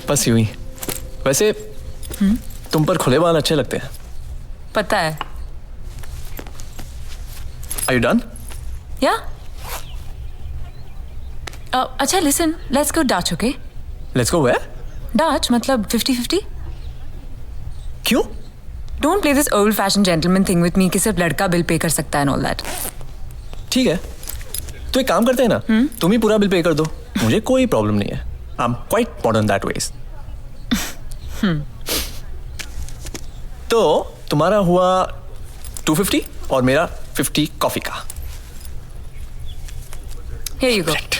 बस यूं ही. वैसे तुम पर खुले बाल अच्छे लगते हैं. पता है. Are you done? Yeah. अच्छा listen, let's go Dutch, okay? Let's go where? Dutch मतलब 50-50. क्यों? Don't play this old-fashioned gentleman thing with me कि सिर्फ लड़का बिल पे कर सकता है and all that. ठीक है, तो एक काम करते हैं ना, तुम ही पूरा बिल पे कर दो. मुझे कोई प्रॉब्लम नहीं है. I'm quite modern that ways. तो तुम्हारा हुआ 250 और मेरा 50 कॉफी का. Here you go. Correct.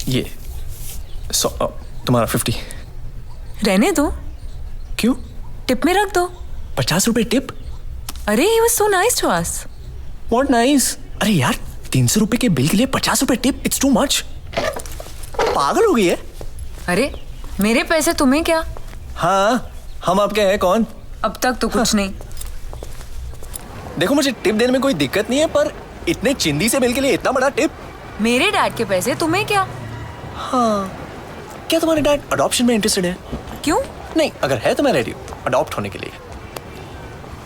ये तुम्हारा 50. रहने दो. क्यों? टिप में रख दो. 50 रुपए टिप? अरे he was so nice to us. What nice? अरे यार 300 रुपए के बिल के लिए 50 रुपए टिप, it's too much. पागल हो गई है? अरे मेरे पैसे तुम्हें क्या? हाँ, हम आपके हैं कौन? अब तक तो कुछ नहीं. देखो मुझे टिप देने में कोई दिक्कत नहीं है, पर इतने चिंदी से बिल के लिए इतना बड़ा टिप? मेरे डैड के पैसे तुम्हें क्या? हाँ, क्या तुम्हारे डैड अडॉप्शन में इंटरेस्टेड है? क्यों? नहीं, अगर है तो मैं रेडी हूँ अडॉप्ट होने के लिए.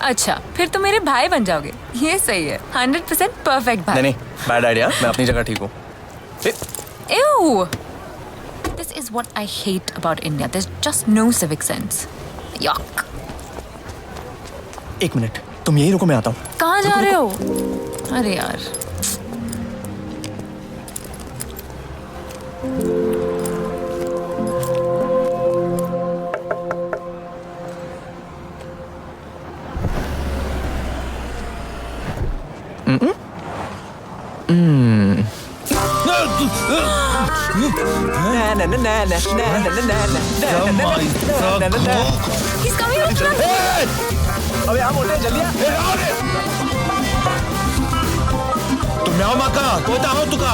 अच्छा, फिर तो मेरे भाई बन जाओगे. ये सही है. 100% परफेक्ट भाई. नहीं, बैड आइडिया. मैं अपनी जगह ठीक हूँ. Ew! This is what I hate about India. There's just no civic sense. Yuck. एक मिनट, तुम यही रुको, मैं आता हूँ. कहाँ जा रहे हो? अरे यार. He's coming up front. अबे यहाँ मोटे जल्दी आ. तुम्ही आहो माका कोयता आहो तुका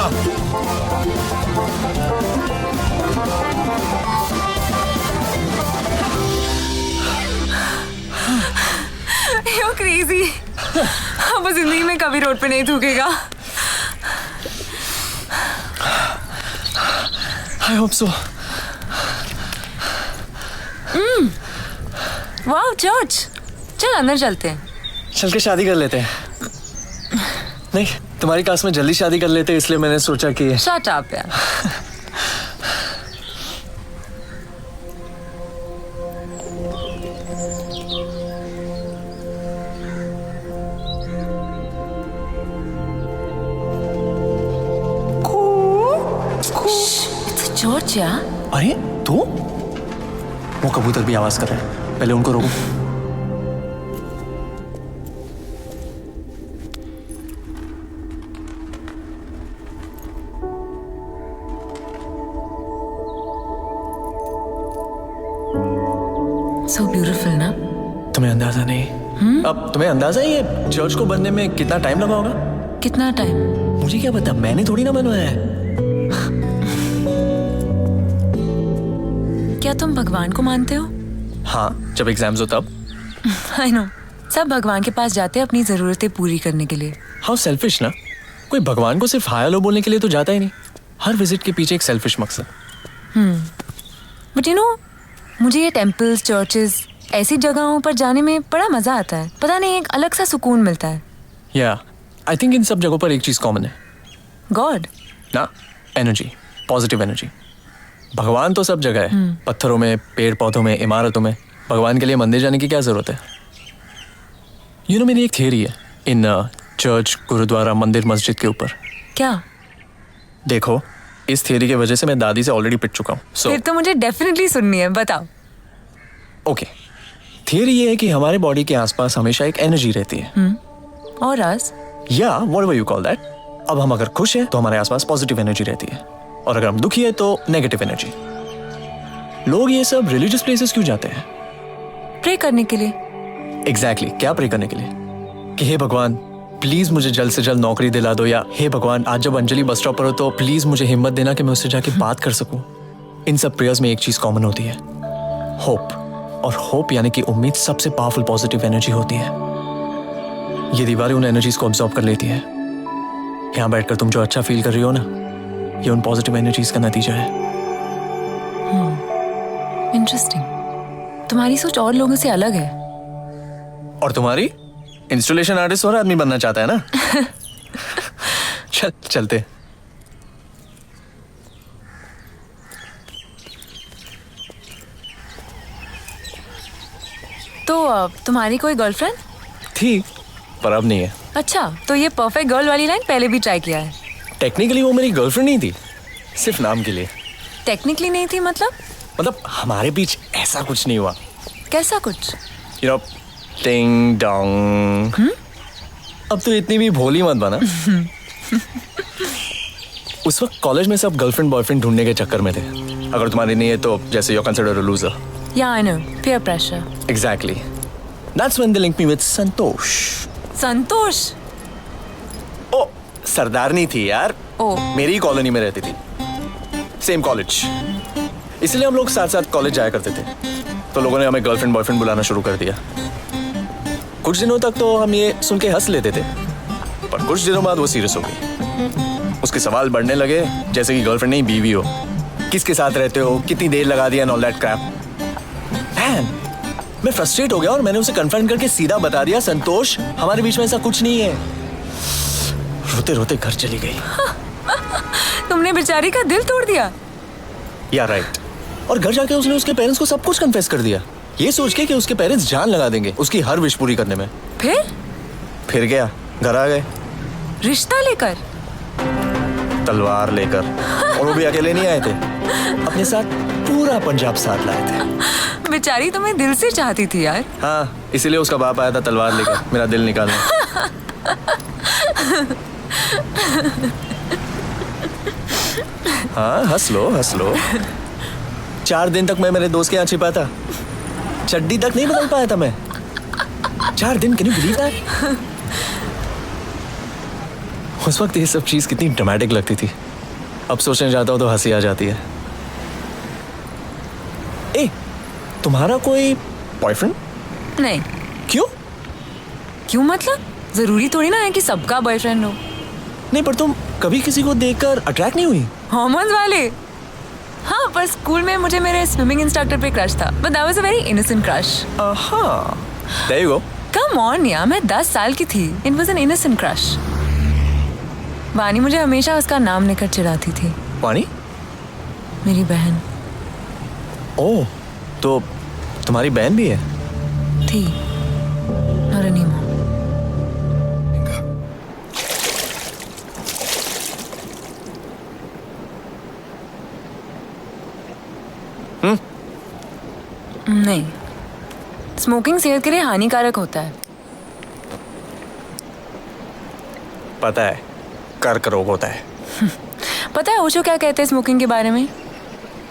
You're crazy. अब वो जिंदगी में कभी रोड पे नहीं थूकेगा. I hope so. वाह चर्च. चल अंदर चलते हैं. चल के शादी कर लेते हैं. नहीं, तुम्हारी कास्ट में जल्दी शादी कर लेते हैं, इसलिए मैंने सोचा कि Shut up यार. It's a church यार. अरे तू वो कबूतर भी आवाज कर रहे हैं, पहले उनको रोको. So beautiful ना. तुम्हें अंदाजा नहीं. अब तुम्हें अंदाजा है ये चर्च को बनने में कितना टाइम लगा होगा? कितना टाइम? मुझे क्या पता, मैंने थोड़ी ना बनवाया है. क्या तुम भगवान को मानते हो? हाँ, जब एग्जाम्स हो तब. I know. सब भगवान के पास जाते हैं अपनी जरूरतें पूरी करने के लिए. हाउ सेल्फिश ना. कोई भगवान को सिर्फ हाय हेलो बोलने के लिए तो जाता ही नहीं. हर विजिट के पीछे एक सेल्फिश मकसद. बट यू नो, मुझे ये टेम्पल्स, चर्चेस, ऐसी जगहों पर जाने में बड़ा मजा आता है. पता नहीं, एक अलग सा सुकून मिलता है. या आई थिंक इन सब जगहों पर एक चीज कॉमन है. गॉड ना, एनर्जी, पॉजिटिव एनर्जी. भगवान तो सब जगह है. पत्थरों में, पेड़ पौधों में, इमारतों में. भगवान के लिए मंदिर जाने की क्या जरूरत है? यू नो, मेरी एक थियरी है इन चर्च, गुरुद्वारा, मंदिर, मस्जिद के ऊपर. क्या? देखो, इस थियरी की वजह से मैं दादी से ऑलरेडी पिट चुका हूँ. फिर तो मुझे डेफिनेटली सुननी है. बताओ. ओके, थियरी ये है कि हमारे बॉडी के आसपास हमेशा एक एनर्जी रहती है. और आज या व्हाटएवर यू कॉल दैट. अब हम अगर खुश हैं तो हमारे आसपास पॉजिटिव एनर्जी रहती है, और अगर हम दुखी है तो नेगेटिव एनर्जी. लोग ये सब रिलीजियस प्लेसेस क्यों जाते हैं? प्रे करने के लिए. एग्जैक्टली, क्या प्रे करने के लिए? कि हे भगवान, प्लीज मुझे जल्द से जल्द नौकरी दिला दो, या हे भगवान, आज जब अंजलि बस स्टॉप पर हो तो प्लीज मुझे हिम्मत देना कि मैं उससे जाके बात कर सकूं. इन सब प्रेयर्स में एक चीज कॉमन होती है, होप. और होप यानी कि उम्मीद सबसे पावरफुल पॉजिटिव एनर्जी होती है. ये दीवारें उन एनर्जीज को ऑब्जॉर्व कर लेती है. यहाँ बैठकर तुम जो अच्छा फील कर रही हो ना, ये उन पॉजिटिव एनर्जीज का नतीजा है. इंटरेस्टिंग. तुम्हारी सोच और लोगों से अलग है. और तुम्हारी? इंस्टॉलेशन आर्टिस्ट और आदमी बनना चाहता है ना. चलते. तो तुम्हारी कोई गर्लफ्रेंड थी, पर अब नहीं है. अच्छा, तो ये परफेक्ट गर्ल वाली लाइन पहले भी ट्राई किया है. टेक्निकली वो मेरी गर्लफ्रेंड नहीं थी, सिर्फ नाम के लिए. टेक्निकली नहीं थी मतलब हमारे बीच ऐसा कुछ नहीं हुआ. कैसा कुछ? यू नो, टिंग डोंग. अब तो इतनी भी भोली मत बना. उस वक्त कॉलेज में सब गर्लफ्रेंड बॉयफ्रेंड ढूंढने के चक्कर में थे. अगर तुम्हारी नहीं है तो जैसे you consider a loser. Yeah, I know. Peer pressure. Exactly. That's when they linked me with संतोष. संतोष? ओ, सरदारनी थी यार. मेरी ही कॉलोनी में रहती थी. Same college. इसलिए हम लोग साथ साथ कॉलेज जाया करते थे. तो लोगों ने हमें गर्लफ्रेंड बॉयफ्रेंड बुलाना शुरू कर दिया. कुछ दिनों तक तो हम ये सुन के हंस लेते थे, पर कुछ दिनों बाद वो सीरियस हो गई. उसके सवाल बढ़ने लगे, जैसे कि गर्लफ्रेंड नहीं बीवी हो, किसके साथ रहते हो, कितनी देर लगा दिया, एंड ऑल दैट क्रैप. मैं फ्रस्ट्रेट हो गया और मैंने उसे कन्फ्रंट करके सीधा बता दिया, संतोष, हमारे बीच में ऐसा कुछ नहीं है. रोते रोते घर चली गई. तुमने बेचारी का दिल तोड़ दिया. या राइट. और घर जाके उसने उसके पेरेंट्स को सब कुछ कन्फेस कर दिया, ये सोच के कि उसके पेरेंट्स जान लगा देंगे उसकी हर विश पूरी करने में. फिर गया, घर आ गए. रिश्ता लेकर? तलवार लेकर. और वो भी अकेले नहीं आए थे, अपने साथ पूरा पंजाब साथ लाए थे. बेचारी तुम्हें दिल से चाहती थी यार. हाँ, इसीलिए उसका बाप आया था तलवार लेकर मेरा दिल निकालने. हाँ, हंस लो. 4 दिन तक मैं मेरे दोस्त के यहाँ छिपा था, चड्डी तक नहीं बदल पाया था मैं। 4 दिन, कैन यू बिलीव दैट? उस वक्त ये सब चीज कितनी ड्रामेटिक लगती थी, अब सोचने जाता हूँ तो हंसी आ जाती है। ए, तुम्हारा कोई बॉयफ्रेंड? नहीं। क्यों? क्यों मतलब? जरूरी थोड़ी ना है कि सबका बॉयफ्रेंड हो। नहीं, पर तुम कभी किसी को देखकर अट्रैक्ट नहीं हुई? हॉर्मोन्स वाले? हाँ, पर स्कूल में मुझे मेरे स्विमिंग इंस्ट्रक्टर पे क्रश था, but that was a very innocent crush. हाँ, there you go. Come on यार, मैं 10 साल की थी। It was an innocent crush. Vani मुझे हमेशा उसका नाम लेकर चिढ़ाती थी। वानी? मेरी बहन। ओह, तो तुम्हारी बहन भी है? थी, not anymore. नहीं, स्मोकिंग सेहत के लिए हानिकारक होता है। पता है, कर्क रोग होता है। पता है ओशो क्या कहते हैं स्मोकिंग के बारे में?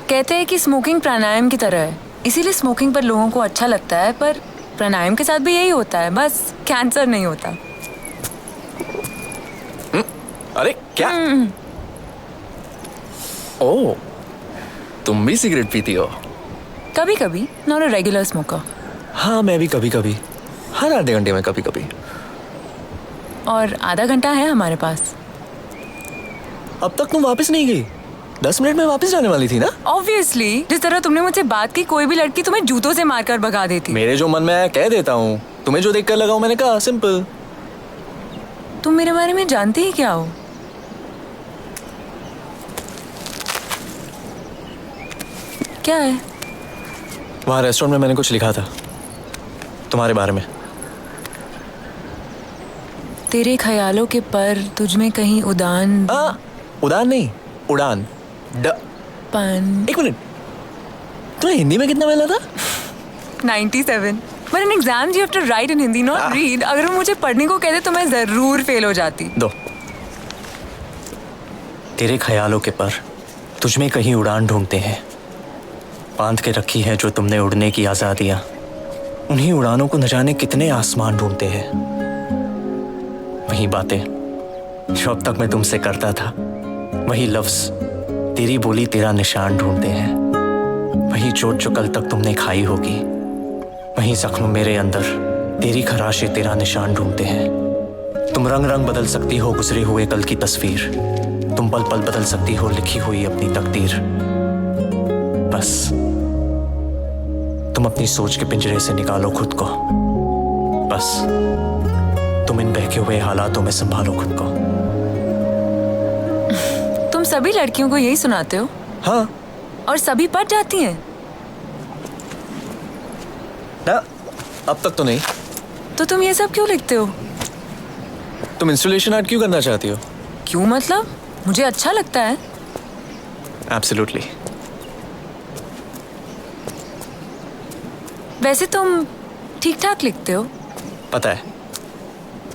कहते हैं कि स्मोकिंग प्राणायाम की तरह है, इसीलिए स्मोकिंग पर लोगों को अच्छा लगता है, पर प्राणायाम के साथ भी यही होता है, बस कैंसर नहीं होता। अरे क्या? ओह, तुम भी सिगरेट पीती हो? कभी कभी, नॉट अ रेगुलर स्मोकर। हाँ, मैं भी कभी कभी, हर आधे घंटे में कभी कभी। और आधा घंटा है हमारे पास। अब तक तुम वापस नहीं गई? 10 मिनट में वापस जाने वाली थी ना? ऑब्वियसली, जिस तरह तुमने मुझसे बात की, कोई भी लड़की तुम्हें जूतों से मारकर भगा देती। मेरे जो मन में आया कह देता हूँ, तुम्हें जो देखकर लगा मैंने कहा, सिंपल। तुम मेरे बारे में जानते ही क्या हो? क्या है? वहाँ रेस्टोरेंट में मैंने कुछ लिखा था तुम्हारे बारे में। तेरे ख्यालों के पर तुझ में कहीं उड़ान। उड़ान नहीं, उड़ान। पन। एक मिनट, तुम्हें हिंदी में कितना मिला था? 97। But in exams you have to write in Hindi, not read. अगर वो मुझे पढ़ने को कहते तो मैं जरूर फेल हो जाती। दो। तेरे ख्यालों के पर तुझ में कहीं उड़ान ढूंढते हैं, बांध के रखी है जो तुमने उड़ने की आजादियां। उन्हीं उड़ानों को न जाने कितने आसमान ढूंढते हैं। वही बातें जो अब तक मैं तुमसे करता था, वही लफ्ज तेरी बोली तेरा निशान ढूंढते हैं। वही चोट जो कल तक तुमने खाई होगी, वही जख्म मेरे अंदर तेरी खराशे तेरा निशान ढूंढते हैं। तुम रंग रंग बदल सकती हो गुजरे हुए कल की तस्वीर, तुम पल पल बदल सकती हो लिखी हुई अपनी तकदीर। बस तुम अपनी सोच के पिंजरे से निकालो खुद को, बस तुम इन बहके हुए हालातों में संभालो खुद को। तुम सभी लड़कियों को यही सुनाते हो? हाँ। और सभी पट जाती हैं? ना, अब तक तो नहीं। तो तुम ये सब क्यों लिखते हो? तुम इंस्टॉलेशन आर्ट क्यों करना चाहती हो? क्यों मतलब? मुझे अच्छा लगता है। एब्सोल्युटली। वैसे तुम ठीक ठाक लिखते हो। पता है,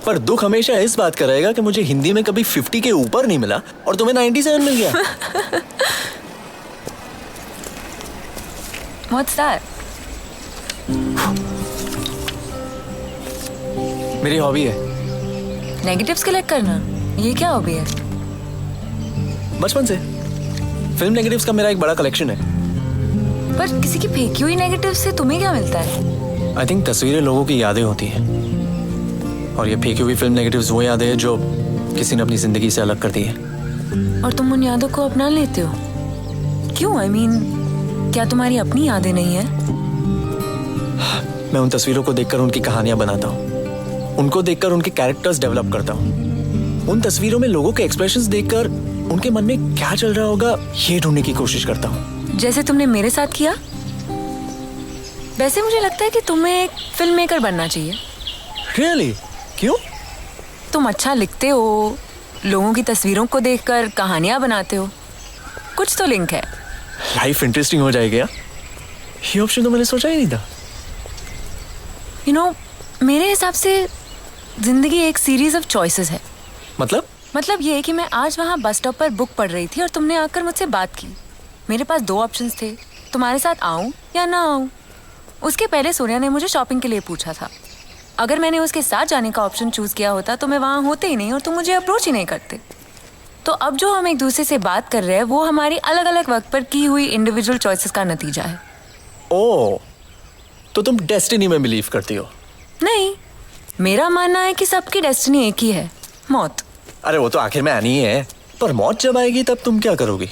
पर दुख हमेशा इस बात का रहेगा कि मुझे हिंदी में कभी 50 के ऊपर नहीं मिला और तुम्हें 97 मिल गया। What's that? मेरी हॉबी है नेगेटिव्स कलेक्ट करना। ये क्या हॉबी है? बचपन से फिल्म नेगेटिव्स का मेरा एक बड़ा कलेक्शन है। पर किसी की फेंकी हुई नेगेटिव से तुम्हें क्या मिलता है? आई थिंक तस्वीरें लोगों की यादें होती हैं, और ये फेंकी हुई फिल्म नेगेटिव्स वो यादें हैं जो किसी ने अपनी जिंदगी से अलग कर दी है। और तुम उन यादों को अपना लेते हो? क्यों? I mean, क्या तुम्हारी अपनी यादें नहीं है? मैं उन तस्वीरों को देखकर उनकी कहानियां बनाता हूँ, उनको देखकर उनके कैरेक्टर्स डेवलप करता हूँ। उन तस्वीरों में लोगों के एक्सप्रेशंस देखकर उनके मन में क्या चल रहा होगा ये ढूंढने की कोशिश करता हूँ। जैसे तुमने मेरे साथ किया। वैसे मुझे लगता है कि तुम्हें एक फिल्म मेकर बनना चाहिए। Really? क्यों? तुम अच्छा लिखते हो, लोगों की तस्वीरों को देखकर कहानियां बनाते हो, कुछ तो लिंक है। लाइफ इंटरेस्टिंग हो जाएगी। ये ऑप्शन तो मैंने सोचा ही नहीं था। You know, मेरे हिसाब से जिंदगी एक सीरीज ऑफ चॉइसेस है। मतलब ये कि मैं आज वहाँ बस स्टॉप पर बुक पढ़ रही थी और तुमने आकर मुझसे बात की। मेरे पास 2 ऑप्शंस थे, तुम्हारे साथ आऊं या ना आऊं? उसके पहले सोनिया ने मुझे शॉपिंग के लिए पूछा था। अगर मैंने उसके साथ जाने का ऑप्शन चूज किया होता तो मैं वहां होते ही नहीं और तुम मुझे अप्रोच ही नहीं करते। तो अब जो हम एक दूसरे से बात कर रहे हैं वो हमारी अलग अलग वक्त पर की हुई इंडिविजुअल चॉइसेस का नतीजा है। ओह, तो तुम डेस्टिनी में बिलीव करती हो? नहीं, मेरा मानना है कि सबकी डेस्टिनी एक ही है, मौत। अरे वो तो आखिर में आनी ही है, पर मौत जब आएगी तब तुम क्या करोगी?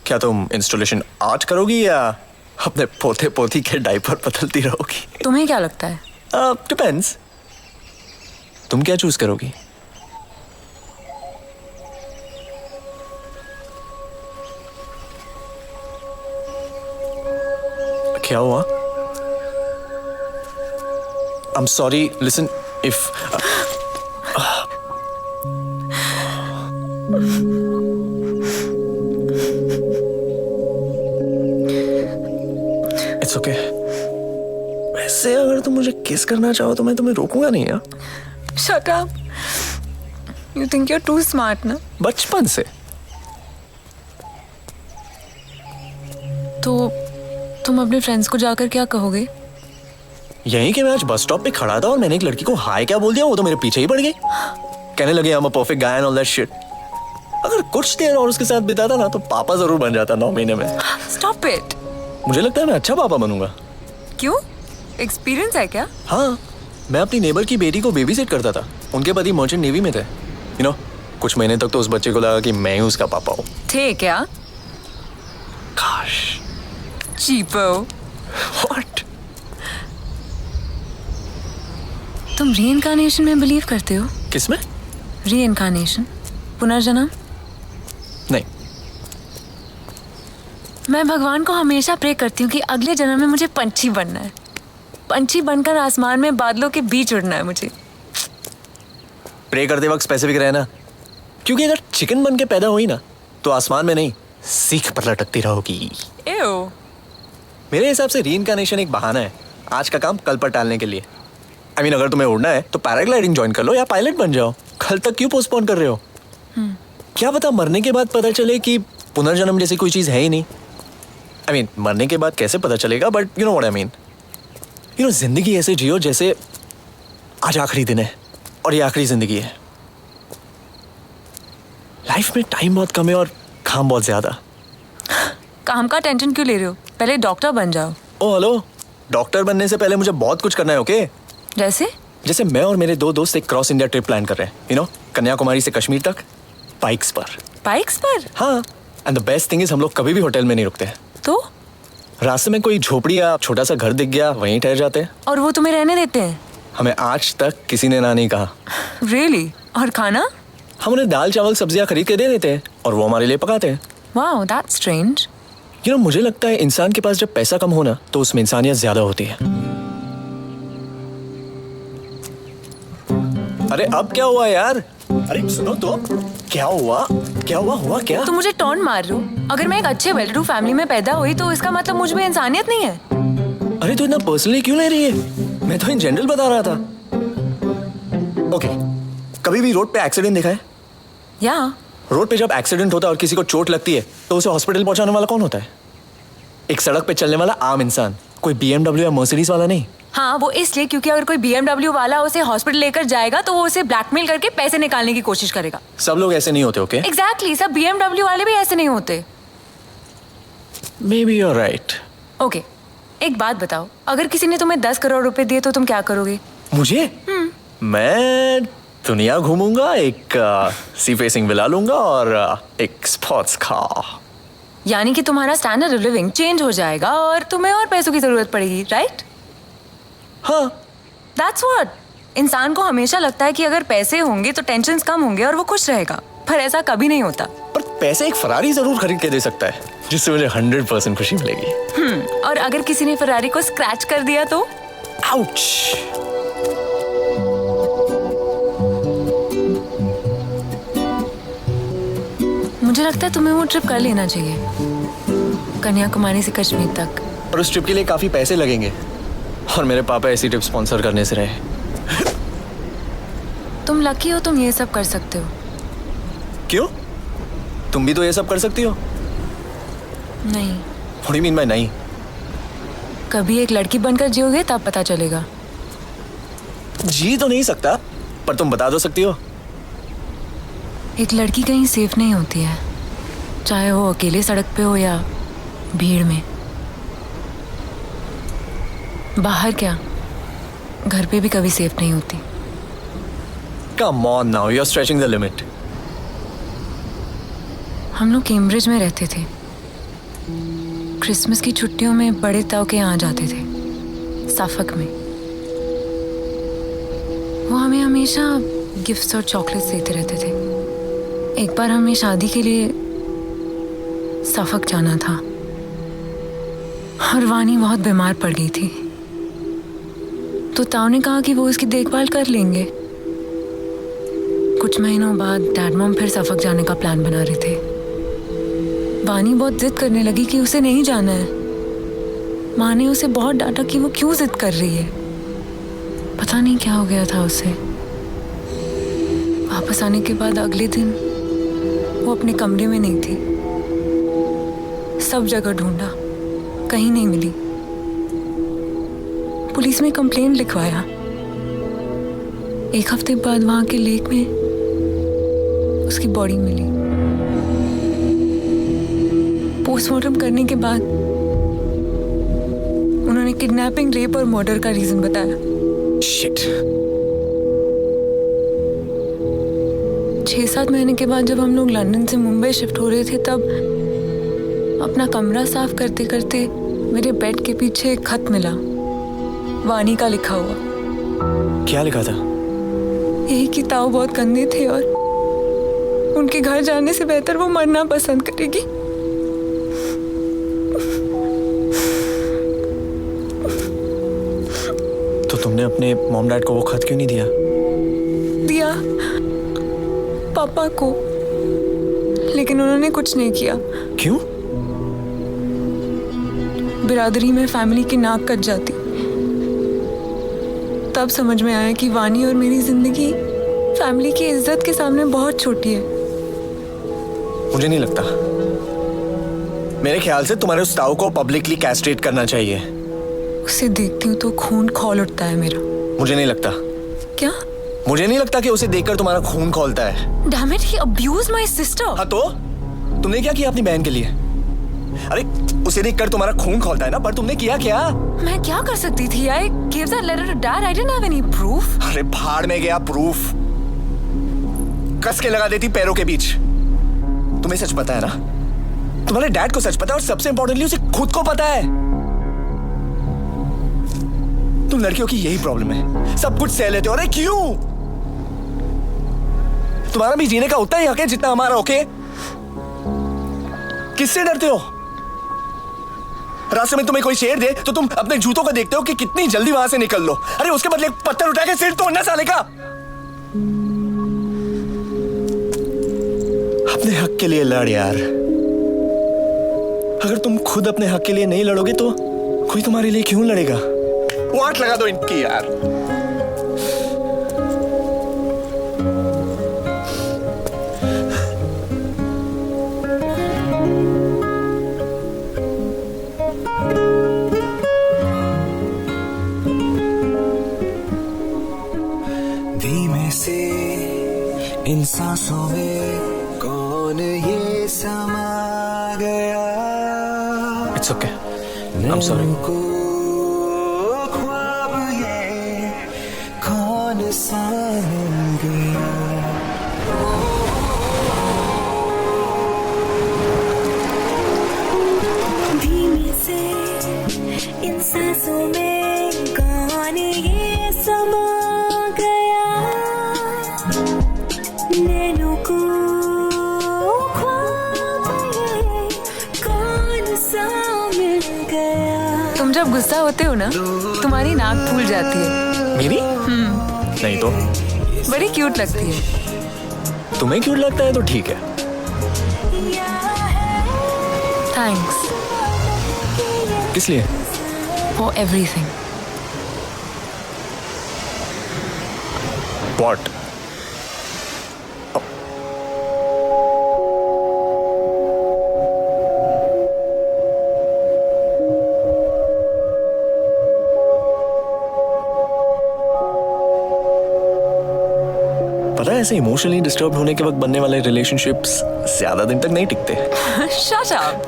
क्या तुम इंस्टॉलेशन आर्ट करोगी या अपने पोते पोती के डायपर बदलती रहोगी? तुम्हें क्या लगता है? डिपेंड्स। तुम क्या चूज करोगी? क्या हुआ? I'm sorry, listen, if It's okay. वैसे अगर तुम मुझे किस करना चाहो तो मैं तुम्हें रोकूंगा नहीं यार। Shut up. You think you're too smart, ना? बचपन से। तो तुम अपने फ्रेंड्स को जाकर क्या कहोगे? यहीं कि मैं आज बस स्टॉप पे खड़ा था और मैंने एक लड़की को हाय क्या बोल दिया, वो तो मेरे पीछे ही पड़ गई। कहने लगे I'm a perfect guy and all that shit. अगर कुछ देर और उसके साथ बिताता ना तो पापा जरूर बन जाता 9 महीने में। Stop it. मुझे लगता है मैं अच्छा पापा बनूंगा। क्यों? एक्सपीरियंस है क्या? हाँ, मैं अपनी नेबर की बेटी को बेबी सिट करता था। उनके पति मर्चेंट नेवी में थे। यू नो, कुछ महीने तक तो उस बच्चे को लगा कि मैं ही उसका पापा हूँ। थे क्या? काश। चीपो। What? तुम रीइंकार्नेशन में बिलीव करते हो? किसमें? रीइंकार्नेशन, पुनर्जन्म। नहीं। मैं भगवान को हमेशा प्रे करती हूँ कि अगले जन्म में मुझे पंछी बनना है। पंछी बनकर आसमान में बादलों के बीच उड़ना है मुझे। प्रे करते वक्त स्पेसिफिक रहना, क्योंकि अगर चिकन बन के पैदा हुई ना तो आसमान में नहीं सीख पर लटकती रहोगी। एओ। मेरे हिसाब से रीइंकार्नेशन एक बहाना है आज का काम कल पर टालने के लिए। I mean, अगर तुम्हें उड़ना है तो पैराग्लाइडिंग ज्वाइन कर लो या पायलट बन जाओ। कल तक क्यों पोस्टपोन कर रहे हो? क्या पता मरने के बाद पता चले कि पुनर्जन्म जैसी कोई चीज है ही नहीं। I mean, मरने के बाद कैसे पता चलेगा, but you know what I mean. You know, जिंदगी ऐसे जियो जैसे आज आखिरी दिन है और ये आखिरी जिंदगी है। लाइफ में टाइम बहुत कम है और काम बहुत ज्यादा। काम का टेंशन क्यों ले रहे हो? पहले डॉक्टर बन जाओ। ओ हेलो, डॉक्टर बनने से पहले मुझे बहुत कुछ करना है। ओके? जैसे मैं और मेरे 2 दोस्त एक क्रॉस इंडिया ट्रिप प्लान कर रहे हैं। यू नो, कन्याकुमारी से कश्मीर तक बाइक्स पर। बाइक्स पर? हाँ, and the best thing is हम लोग कभी भी होटल में नहीं रुकते। तो रास्ते में कोई झोपड़ी या छोटा सा घर दिख गया, वहीं ठहर जाते हैं। और वो तुम्हें रहने देते हैं? हमें आज तक किसी ने ना नहीं कहा। Really? और खाना? हम उन्हें दाल चावल सब्जियां खरीद के दे देते हैं और वो हमारे लिए पकाते हैं। Wow, that's strange. You know, मुझे लगता है इंसान के पास जब पैसा कम हो ना तो उसमें इंसानियत ज्यादा होती है। अरे अब क्या हुआ यार? अरे सुनो तो, क्या हुआ? क्या हुआ? हुआ क्या? तुम मुझे टॉन्ट मार रहे हो। अगर मैं एक अच्छे वेल टू फैमिली में पैदा हुई तो इसका मतलब मुझ में इंसानियत नहीं है। अरे तो इतना पर्सनली क्यों ले रही है? मैं तो इन जनरल बता रहा था। ओके, कभी भी रोड पे एक्सीडेंट देखा है? या रोड पे जब एक्सीडेंट होता है और किसी को चोट लगती है तो उसे हॉस्पिटल पहुंचाने वाला कौन होता है? एक सड़क पे चलने वाला आम इंसान, कोई BMW या मर्सिडीज वाला नहीं। हाँ, वो इसलिए क्योंकि अगर कोई BMW वाला उसे हॉस्पिटल लेकर जाएगा तो वो उसे ब्लैकमेल करके पैसे निकालने की कोशिश करेगा। सब लोग ऐसे नहीं होते। ओके? एग्जैक्टली, सब BMW वाले भी ऐसे नहीं होते। Maybe you are right. Okay, एक बात बताओ, अगर किसी ने तुम्हें 10 करोड़ रुपए दिए तो तुम क्या करोगे? मुझे? मैं दुनिया घूमूंगा, एक सी फेसिंग विला लूंगा और एक स्पोर्ट्स कार। यानी कि तुम्हारा स्टैंडर्ड ऑफ लिविंग चेंज हो जाएगा और तुम्हें और पैसों की जरूरत पड़ेगी, राइट? हाँ। That's what. इंसान को हमेशा लगता है कि अगर पैसे होंगे तो टेंशन्स कम होंगे और वो खुश रहेगा, पर ऐसा कभी नहीं होता। पर पैसे एक फरारी जरूर खरीद के दे सकता है जिससे मुझे 100% खुशी मिलेगी। और अगर किसी ने फरारी को स्क्रैच कर दिया तो? आउच। मुझे लगता है तुम्हें वो ट्रिप कर लेना चाहिए, कन्याकुमारी से कश्मीर तक। और उस ट्रिप के लिए काफी पैसे लगेंगे और मेरे पापा ऐसी ट्रिप स्पॉन्सर करने से रहे। तुम लकी हो, तुम ये सब कर सकते हो। क्यों? तुम भी तो ये सब कर सकती हो। नहीं। What do you mean by नहीं? कभी एक लड़की बनकर जियोगे तब पता चलेगा। जी तो नहीं सकता, पर तुम बता दो सकती हो। एक लड़की कहीं सेफ नहीं होती है, चाहे वो अकेले सड़क पे हो या भीड़ में। बाहर क्या, घर पे भी कभी सेफ नहीं होती। Come on now, you're stretching the limit. हम लोग कैम्ब्रिज में रहते थे। क्रिसमस की छुट्टियों में बड़े ताऊ के यहाँ जाते थे, साफक में। वो हमें हमेशा गिफ्ट्स और चॉकलेट्स देते रहते थे। एक बार हमें शादी के लिए साफक जाना था और वानी बहुत बीमार पड़ गई थी, तो ताऊ ने कहा कि वो उसकी देखभाल कर लेंगे। कुछ महीनों बाद डैड मॉम फिर सफक जाने का प्लान बना रहे थे। वानी बहुत जिद करने लगी कि उसे नहीं जाना है। माँ ने उसे बहुत डांटा कि वो क्यों जिद कर रही है। पता नहीं क्या हो गया था उसे। वापस आने के बाद अगले दिन वो अपने कमरे में नहीं थी। सब जगह ढूंढा, कहीं नहीं मिली। पुलिस में कंप्लेन लिखवाया। एक हफ्ते बाद वहां के लेक में उसकी बॉडी मिली। पोस्टमार्टम करने के बाद उन्होंने किडनैपिंग, रेप और मर्डर का रीजन बताया। Shit. 6-7 महीने के बाद जब हम लोग लंदन से मुंबई शिफ्ट हो रहे थे, तब अपना कमरा साफ करते करते मेरे बेड के पीछे एक खत मिला, वानी का लिखा हुआ। क्या लिखा था? यही कि ताऊ बहुत गंदे थे और उनके घर जाने से बेहतर वो मरना पसंद करेगी। तो तुमने अपने मॉम डैड को वो खत क्यों नहीं दिया? दिया पापा को, लेकिन उन्होंने कुछ नहीं किया। क्यों? बिरादरी में फैमिली की नाक कट जाती। तब समझ में आया कि वानी और मेरी जिंदगी फैमिली की इज्जत के सामने बहुत छोटी है। मुझे नहीं लगता। मेरे ख्याल से तुम्हारे उस ताऊ को पब्लिकली कैस्ट्रेट करना चाहिए। उसे देखती हूँ तो खून खौल उठता है मेरा। मुझे नहीं लगता। क्या? मुझे नहीं लगता कि उसे देखकर तुम्हारा खून खौलता है। Damn it, he abused my sister. हाँ तो तुमने क्या किया अपनी बहन के लिए? अरे उसे देखकर तुम्हारा खून खौलता है ना, पर तुमने किया क्या? मैं क्या कर सकती थी? I gave that letter to dad. I didn't have any proof. अरे भाड़ में गया प्रूफ। कस के लगा देती पैरों के बीच। तुम्हें सच पता है ना? तुम्हारे डैड को सच पता है और सबसे इंपॉर्टेंटली उसे खुद को पता है। तुम लड़कियों की यही प्रॉब्लम है, सब कुछ सह लेते हो। अरे क्यों? तुम्हारा भी जीने का उतना ही हक है जितना हमारा। ओके, किससे डरते हो? रास्ते में तुम्हें कोई शेर दे तो तुम अपने जूतों को देखते हो कि कितनी जल्दी वहां से निकल लो। अरे उसके बदले पत्थर उठा के सिर तोड़ना साले का। अपने हक के लिए लड़ यार। अगर तुम खुद अपने हक के लिए नहीं लड़ोगे तो कोई तुम्हारे लिए क्यों लड़ेगा? वाट लगा दो इनकी यार। धीमे से इन सांसों में कौन ये समा गया? It's okay. I'm sorry. ख्वाब ये कौन सा मिल गया? धीमे से इन सांसों में कौन ये समा गया? नैनों को ख्वाब ये कौन सा मिल गया? तुम जब गुस्सा होते हो ना, तुम्हारी नाक फूल जाती है। मेरी? नहीं तो बड़ी क्यूट लगती है। तुम्हें क्यूट लगता है तो ठीक है। थैंक्स। किस लिए? For everything. What? पता है ऐसे इमोशनली डिस्टर्ब होने के वक्त बनने वाले रिलेशनशिप्स ज्यादा दिन तक नहीं टिकते। Shut up.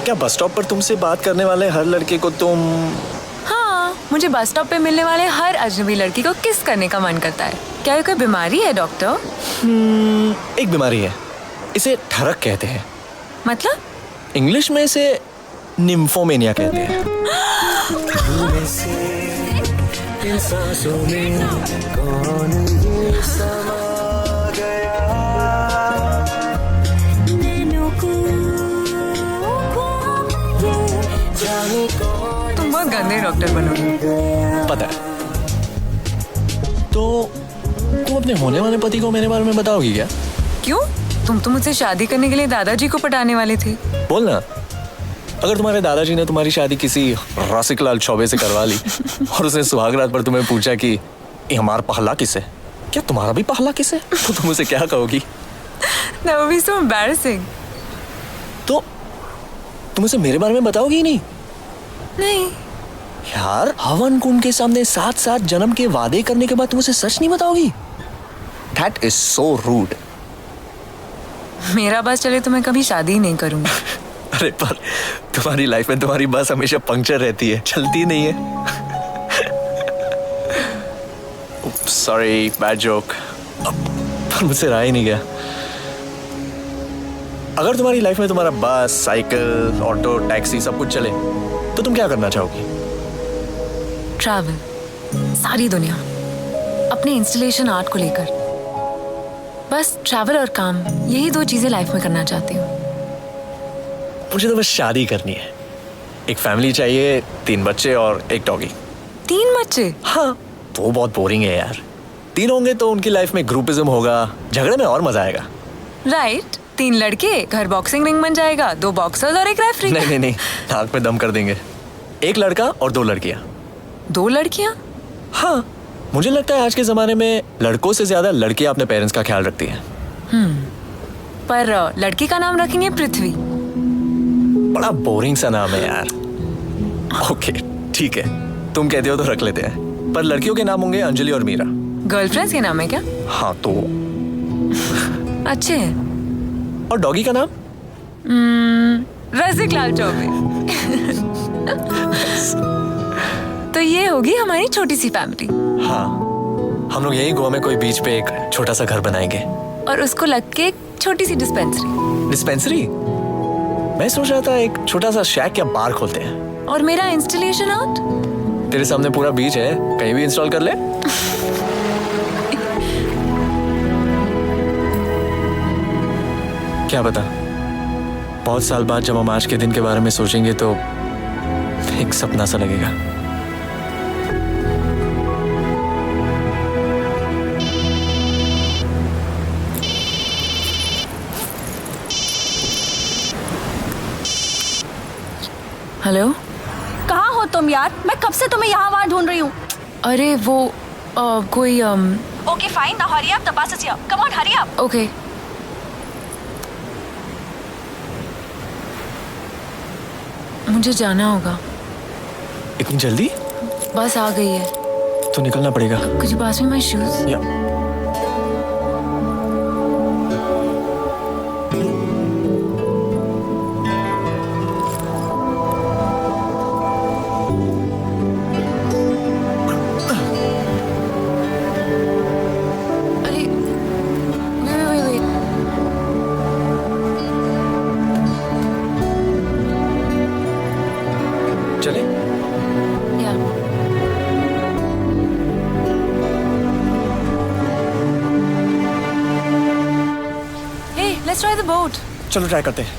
क्या बस स्टॉप पर तुमसे बात करने वाले हर लड़के को तुम? हाँ, मुझे बस स्टॉप पे मिलने वाले हर अजनबी लड़की को किस करने का मन करता है। क्या ये कोई बीमारी है डॉक्टर? एक बीमारी है, इसे ठरक कहते हैं। मतलब? इंग्लिश में इसे निम्फोमेनिया कहते हैं। इन सांसों में कौन ये समा गया? तुम बहुत गंदे डॉक्टर बनोगे। पता है। तो तुम अपने होने वाले पति को मेरे बारे में बताओगी क्या? क्यों? तुम तो मुझसे शादी करने के लिए दादाजी को पटाने वाले थे। बोलना, अगर तुम्हारे दादाजी ने तुम्हारी शादी किसी रसिकलाल चौबे से करवा ली और उसने सुहागरात पर तुम्हें पूछा कि ये हमारा पहला किस है, क्या तुम्हारा भी पहला किस है, तो तुम उसे क्या कहोगी? That would be so embarrassing. तो तुम उसे मेरे बारे में बताओगी ही नहीं? नहीं यार, हवन कुंड के सामने 7 जन्म के वादे करने के बाद तुम उसे सच नहीं बताओगी? That is so rude. मेरा बस चले तो मैं कभी शादी ही नहीं करूंगी। अरे पर तुम्हारी लाइफ में तुम्हारी बस हमेशा पंक्चर रहती है, चलती नहीं है। Sorry, bad joke. पर मुझसे रहा ही नहीं गया। अगर तुम्हारी लाइफ में तुम्हारा बस, साइकिल, ऑटो, टैक्सी सब कुछ चले तो तुम क्या करना चाहोगी? ट्रैवल, सारी दुनिया, अपने इंस्टॉलेशन आर्ट को लेकर। बस ट्रैवल और काम, यही 2 चीजें लाइफ में करना चाहती हूँ। मुझे तो बस शादी करनी है। एक फैमिली चाहिए, 3 बच्चे और एक डॉगी। 3 बच्चे? हाँ, वो बहुत बोरिंग है यार। 3 होंगे तो उनकी लाइफ में ग्रुपिज्म होगा, झगड़े में और मजा आएगा। राइट, 3 लड़के, घर बॉक्सिंग रिंग बन जाएगा, 2 बॉक्सर्स और एक रेफरी। नहीं, नाक में दम कर देंगे। 1 लड़का और 2 लड़कियां। 2 लड़कियां? हाँ, मुझे लगता है आज के जमाने में लड़कों से ज्यादा लड़कियां अपने पेरेंट्स का ख्याल रखती हैं। पर लड़की का नाम रखेंगे पृथ्वी। बड़ा बोरिंग सा नाम है यार। ओके, ठीक है, तुम कहते हो तो रख लेते हैं। पर लड़कियों के नाम होंगे अंजलि और मीरा। गर्लफ्रेंड्स के नाम है क्या? हाँ तो अच्छे हैं। और डॉगी का नाम? रसिकलाल चौबे। तो ये होगी हमारी छोटी सी फैमिली। हाँ, हम लोग यही गोवा में कोई बीच पे एक छोटा सा घर बनाएंगे और उसको लग के एक छोटी सी डिस्पेंसरी। डिस्पेंसरी? मैं सोच रहा था एक छोटा सा शैक या बार खोलते हैं। और मेरा इंस्टॉलेशन आर्ट? तेरे सामने पूरा बीच है, कहीं भी इंस्टॉल कर ले। क्या पता, बहुत साल बाद जब हम आज के दिन के बारे में सोचेंगे तो एक सपना सा लगेगा। हेलो, कहाँ हो तुम यार? मैं कब से तुम्हें यहाँ वहाँ ढूंढ रही हूँ। अरे वो कोई okay fine, now hurry up, the bus is here, come on hurry up. Okay. मुझे जाना होगा। इतनी जल्दी? बस आ गई है। तो निकलना पड़ेगा। Could you pass me my shoes? Yeah. Let's try the boat. चलो ट्राई करते हैं।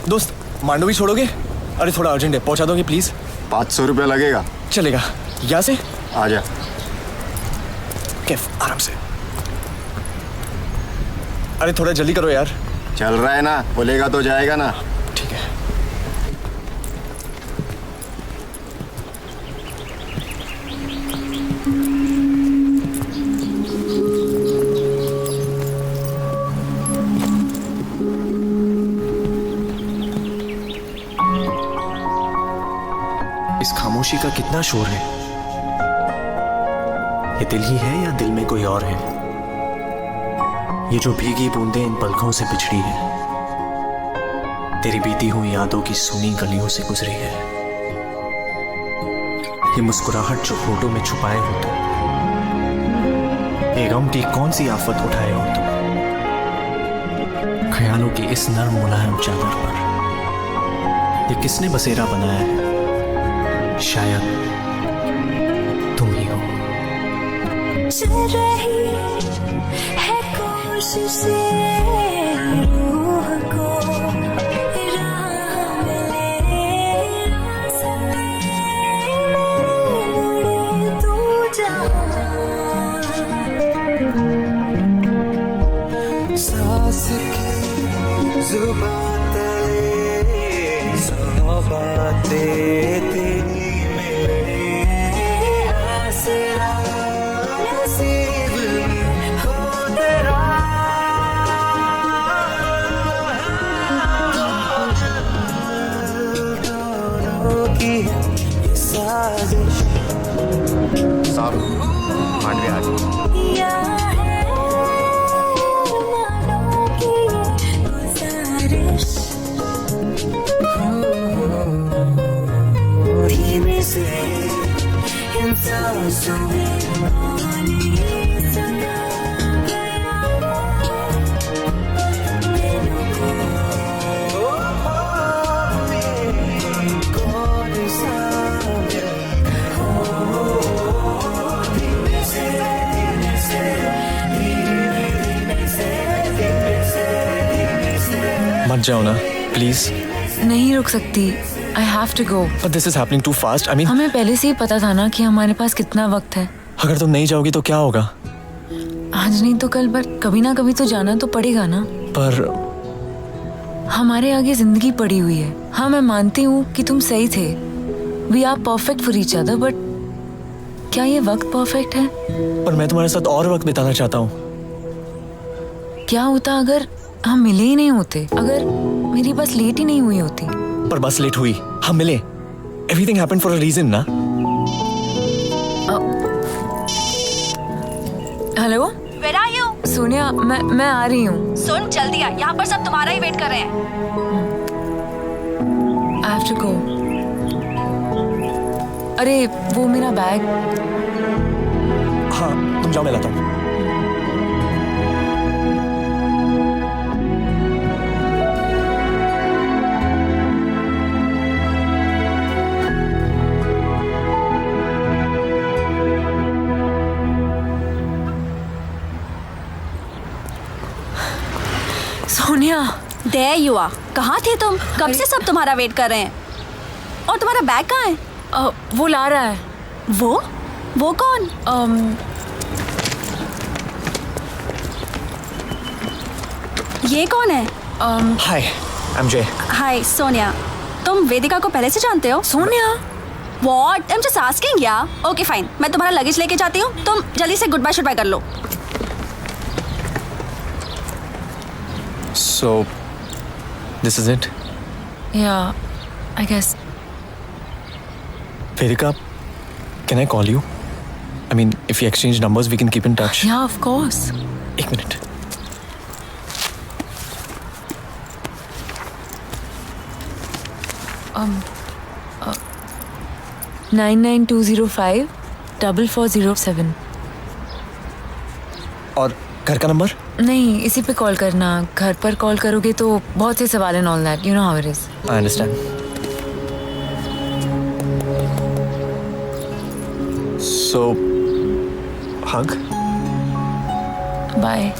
दोस्त, मांडवी छोड़ोगे? अरे थोड़ा अर्जेंट है, पहुंचा दोगे प्लीज? 500 रुपया लगेगा। चलेगा। यहाँ से आ जा। कैफ, आराम से। अरे थोड़ा जल्दी करो यार। चल रहा है ना, बोलेगा तो जाएगा ना। ठीक है। का कितना शोर है। ये दिल ही है या दिल में कोई और है? ये जो भीगी बूंदें इन पलकों से बिछड़ी है, तेरी बीती हुई यादों की सुनी गलियों से गुजरी है। ये मुस्कुराहट जो होठों में छुपाए हो तुम, ये गम की कौन सी आफत उठाए हो तुम, ख्यालों की इस नर्म मुलायम चादर पर ये किसने बसेरा बनाया है? शायद तुम ही हो। चल रही है कोशिशें रूह को राह मिले रास्ते मुड़े तू जहाँ। सांस की जुबान तले सौ बातें तेरी मेरे आसरा नसीब हो तेरा। दोनों की ये साजिश। साहब मांडवे आ जाओ। या है मानो की गुजारिश। धीमे से इन सांसों में कौन ये समा गया दिलों को कौन सा धीमे से धीमे से धीमे से धीमे से मत जाओ ना प्लीज। नहीं रुक सकती। I have to go. But this is happening too fast. I mean हमें पहले से ही पता था ना कि हमारे पास कितना वक्त है। अगर तुम नहीं जाओगी तो क्या होगा? आज नहीं तो कल, पर कभी ना कभी तो जाना तो पड़ेगा ना। पर हमारे आगे जिंदगी पड़ी हुई है। हाँ मैं मानती हूँ कि तुम सही थे। We are perfect for each other, but क्या ये वक्त परफेक्ट है? पर मैं तुम्हारे साथ और वक्त बिताना चाहता हूँ। क्या होता अगर हम मिले ही नहीं होते? अगर मेरी बस लेट ही नहीं हुई होती? पर बस लेट हुई, हम मिले। Everything happened for a reason ना। Hello Where are you? Sonia, मैं आ रही हूँ। सुन जल्दी आ, यहाँ पर सब तुम्हारा ही वेट कर रहे हैं। I have to go. अरे वो मेरा बैग। हाँ तुम जाओ, मैं लाता हूँ। Sonia, There you are. कहाँ थे तुम? कब से सब तुम्हारा वेट कर रहे हैं। और तुम्हारा बैग कहाँ है? वो ला रहा है। वो कौन? ये कौन है? हाय, आई एम जय। हाय सोनिया, तुम वेदिका को पहले से जानते हो? Sonia, What? I'm just asking यार। Okay fine, मैं तुम्हारा लगेज लेके जाती हूँ। तुम जल्दी से गुड बाय शुड बाय कर लो। So, this is it? yeah, I guess. Vedika, can I call you? I mean, if we exchange numbers, we can keep in touch. Yeah, of course. एक minute. um 99205 4407। और घर का number? नहीं, इसी पे call करना। घर पर कॉल करोगे तो बहुत से सवाल हैं, all that, you know how it is. I understand. So, hug? Bye.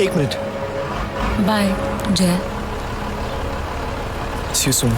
एक मिनट। बाय जय। See you soon.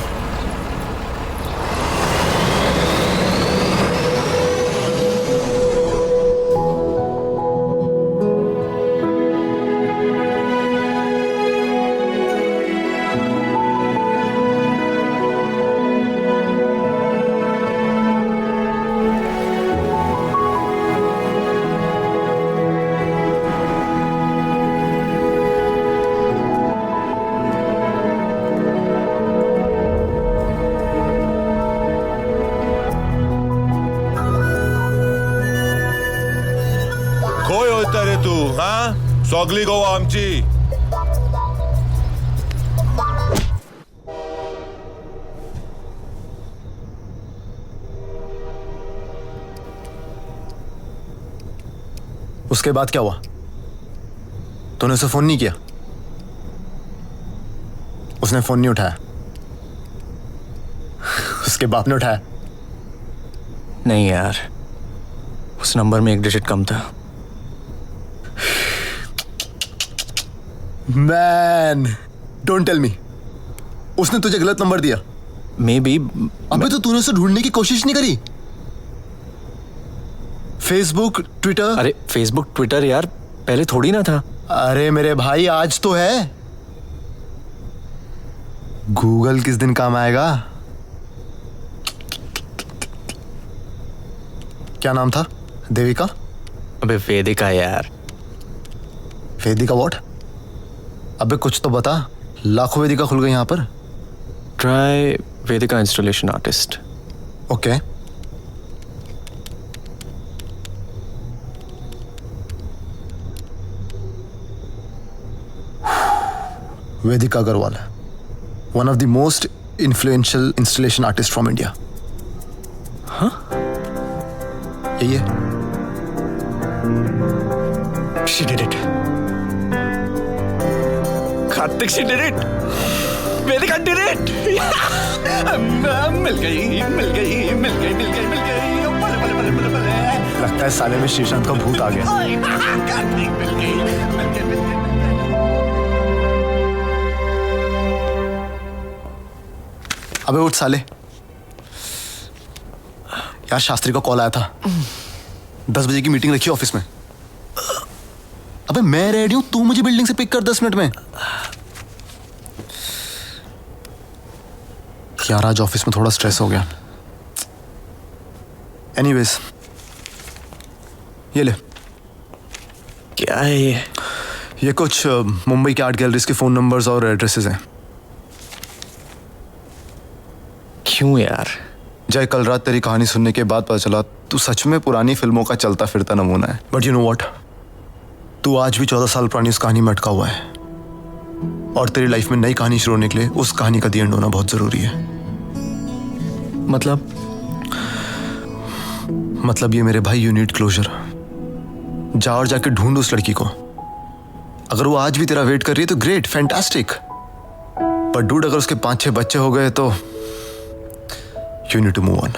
सगळी गोवा आमची. उसके बाद क्या हुआ? तूने उसे फोन नहीं किया? उसने फोन नहीं उठाया? उसके बाप ने उठाया? नहीं यार, उस नंबर में एक डिजिट कम था. Man, don't tell me. उसने तुझे गलत नंबर दिया? Maybe. अबे तो तूने उसे ढूंढने की कोशिश नहीं करी? Facebook, Twitter? अरे फेसबुक ट्विटर यार पहले थोड़ी ना था. अरे मेरे भाई आज तो है. गूगल किस दिन काम आएगा? क्या नाम था? देविका? अबे वेदिका यार. वेदिका व्हाट? अबे कुछ तो बता. लाखों वेदिका खुल गई यहां पर. Try Vedika installation artist. Okay. Vedika Agarwal, one of the most influential installation artists from India. Huh? यही है. She did it. Karthik, she did it. Vedika did it. मिल गई. लगता है साले में श्रीशांत का भूत आ गया. कार्तिक मिल गई. अबे उठ साले. यार शास्त्री का कॉल आया था. 10 बजे की मीटिंग रखी ऑफिस में. अबे मैं रेडी हूं, तू मुझे बिल्डिंग से पिक कर 10 मिनट में. यार आज ऑफिस में थोड़ा स्ट्रेस हो गया. एनीवेज ये ले. क्या है ये? ये कुछ मुंबई के आर्ट गैलरीज के फोन नंबर्स और एड्रेसेस हैं. क्यों यार? जय, कल रात तेरी कहानी सुनने के बाद पता चला तू सच में पुरानी फिल्मों का चलता फिरता नमूना है. बट यू नो व्हाट, तू आज भी 14 साल पुरानी उस कहानी में अटका हुआ है. और तेरी लाइफ में नई कहानी शुरू होने के लिए उस कहानी का दी एंड होना बहुत जरूरी है. मतलब ये मेरे भाई, यू नीड क्लोजर. जा और जाके ढूंढ उस लड़की को. अगर वो आज भी तेरा वेट कर रही है तो ग्रेट, फैंटास्टिक. पर डूड, अगर उसके 5-6 बच्चे हो गए तो you need to move on.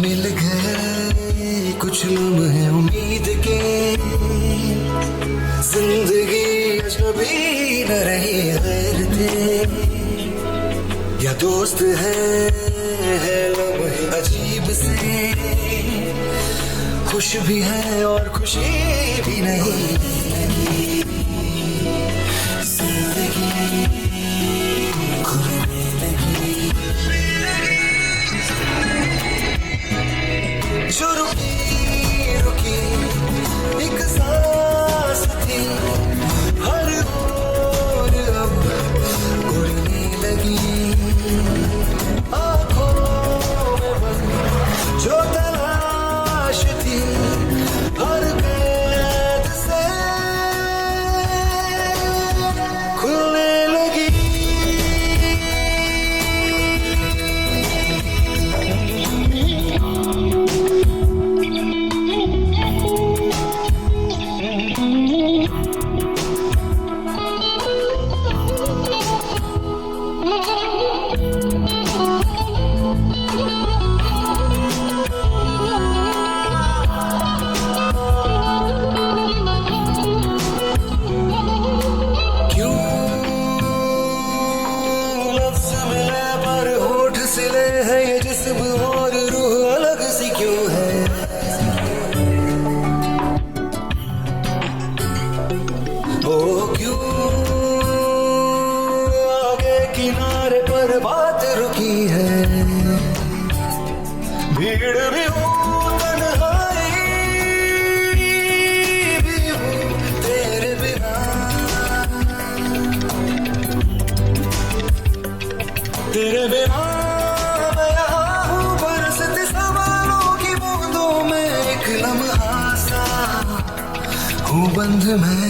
मिल गए कुछ लम्हे उम्मीद के. जिंदगी अजनबी न रही गैर थे. या दोस्त है लम्हे अजीब से. खुश भी है और खुशी भी नहीं. जिंदगी खुलने लगी. जो रुकी एक सांस थी, हर ओर अब उड़ने लगी. आंखों में बंद जो तलाश थी, हर कैद से खुलने लगी. फिर भी हूँ तन्हाई भी हूँ तेरे बिना, तेरे बिना मैं यहाँ हूँ बरसते सवालों की बूंदों में, एक लम्हा सा हूँ बंद मैं।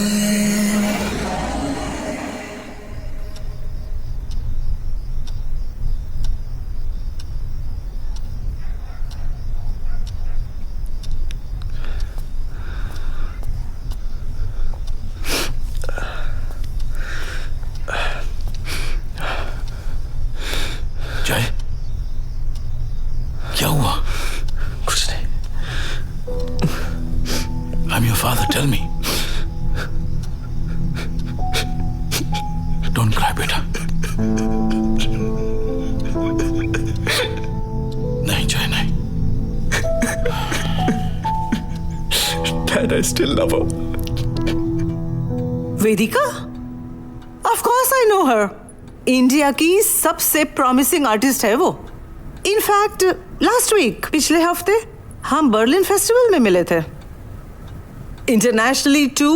जय, क्या हुआ? कुछ नहीं। I'm your father. Tell me. Don't cry, बेटा. नहीं जय, नहीं. Dad, I still love her. Vedika? Of course I know her. India की सबसे प्रॉमिसिंग आर्टिस्ट है वो. इनफैक्ट लास्ट वीक, पिछले हफ्ते हम बर्लिन फेस्टिवल में मिले थे. Internationally too,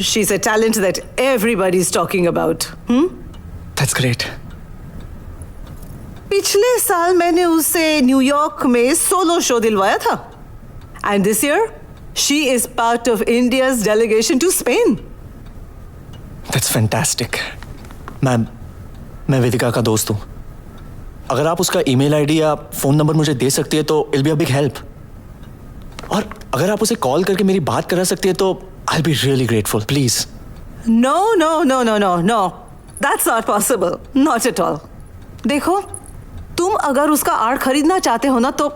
she is a talent that everybody is talking about. That's great. पिछले साल मैंने उसे न्यूयॉर्क में सोलो शो दिलवाया था. And this year she is part of India's delegation to Spain. That's fantastic. Ma'am, मैं वेदिका का दोस्त हूँ. अगर आप उसका ईमेल आईडी या फोन नंबर मुझे दे सकती है तो it'll be a big help. और अगर आप उसे कॉल करके मेरी बात करा सकती है तो I'll be really grateful. Please. No, no, no, no, no, no. That's not possible. Not at all. देखो, तुम अगर उसका आर्ट खरीदना चाहते हो ना तो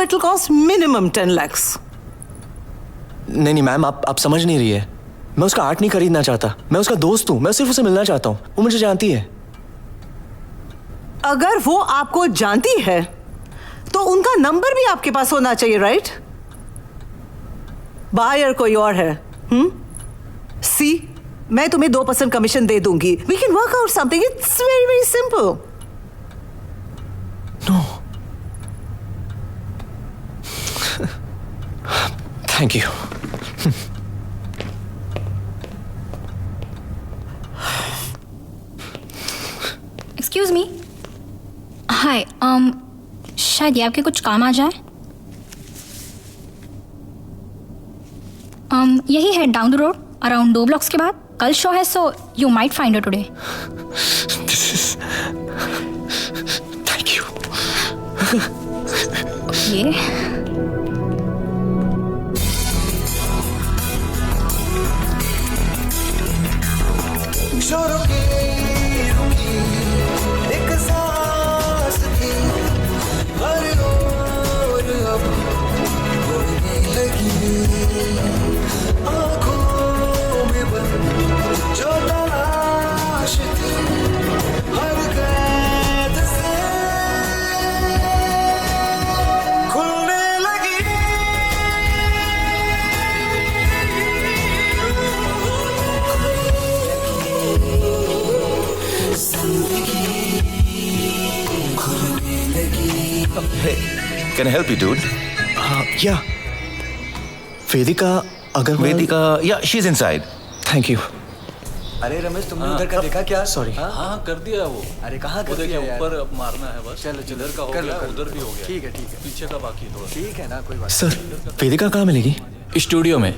it'll cost minimum 10 lakhs. नहीं मैम, आप समझ नहीं रही है. मैं उसका आर्ट नहीं खरीदना चाहता. मैं उसका दोस्त हूँ. मैं सिर्फ उसे मिलना चाहता हूँ. वो मुझे जानती है. अगर वो आपको जानती है तो उनका नंबर भी आपके पास होना चाहिए, राइट? बायर कोई और है. सी, मैं तुम्हें 2% कमीशन दे दूंगी. We can work out something. It's very very simple. No. Thank you. Excuse me. Hi, शायद ये आपके कुछ काम आ जाए. यही है down the road, around 2 blocks के बाद. कल शो है, so you might find it today. Thank you. ये एक सांस थी हर ओर अब उड़ने लगी, आँखों में बंद जो तलाश थी हर कैद से खुलने लगी. Hey, can I help you, dude? Yeah. वेदिका, अगर वेदिका, yeah, she's inside. Thank you. अरे रमेश, तुमने उधर का देखा क्या? Sorry. हाँ कर दिया वो. अरे कहाँ कर दिया यार? ऊपर अब मारना है बस. चलो इधर का हो गया, उधर भी हो गया. ठीक है. पीछे का बाकी थोड़ा. ठीक है ना, कोई बात. सर, वेदिका कहाँ मिलेगी? स्टूडियो में.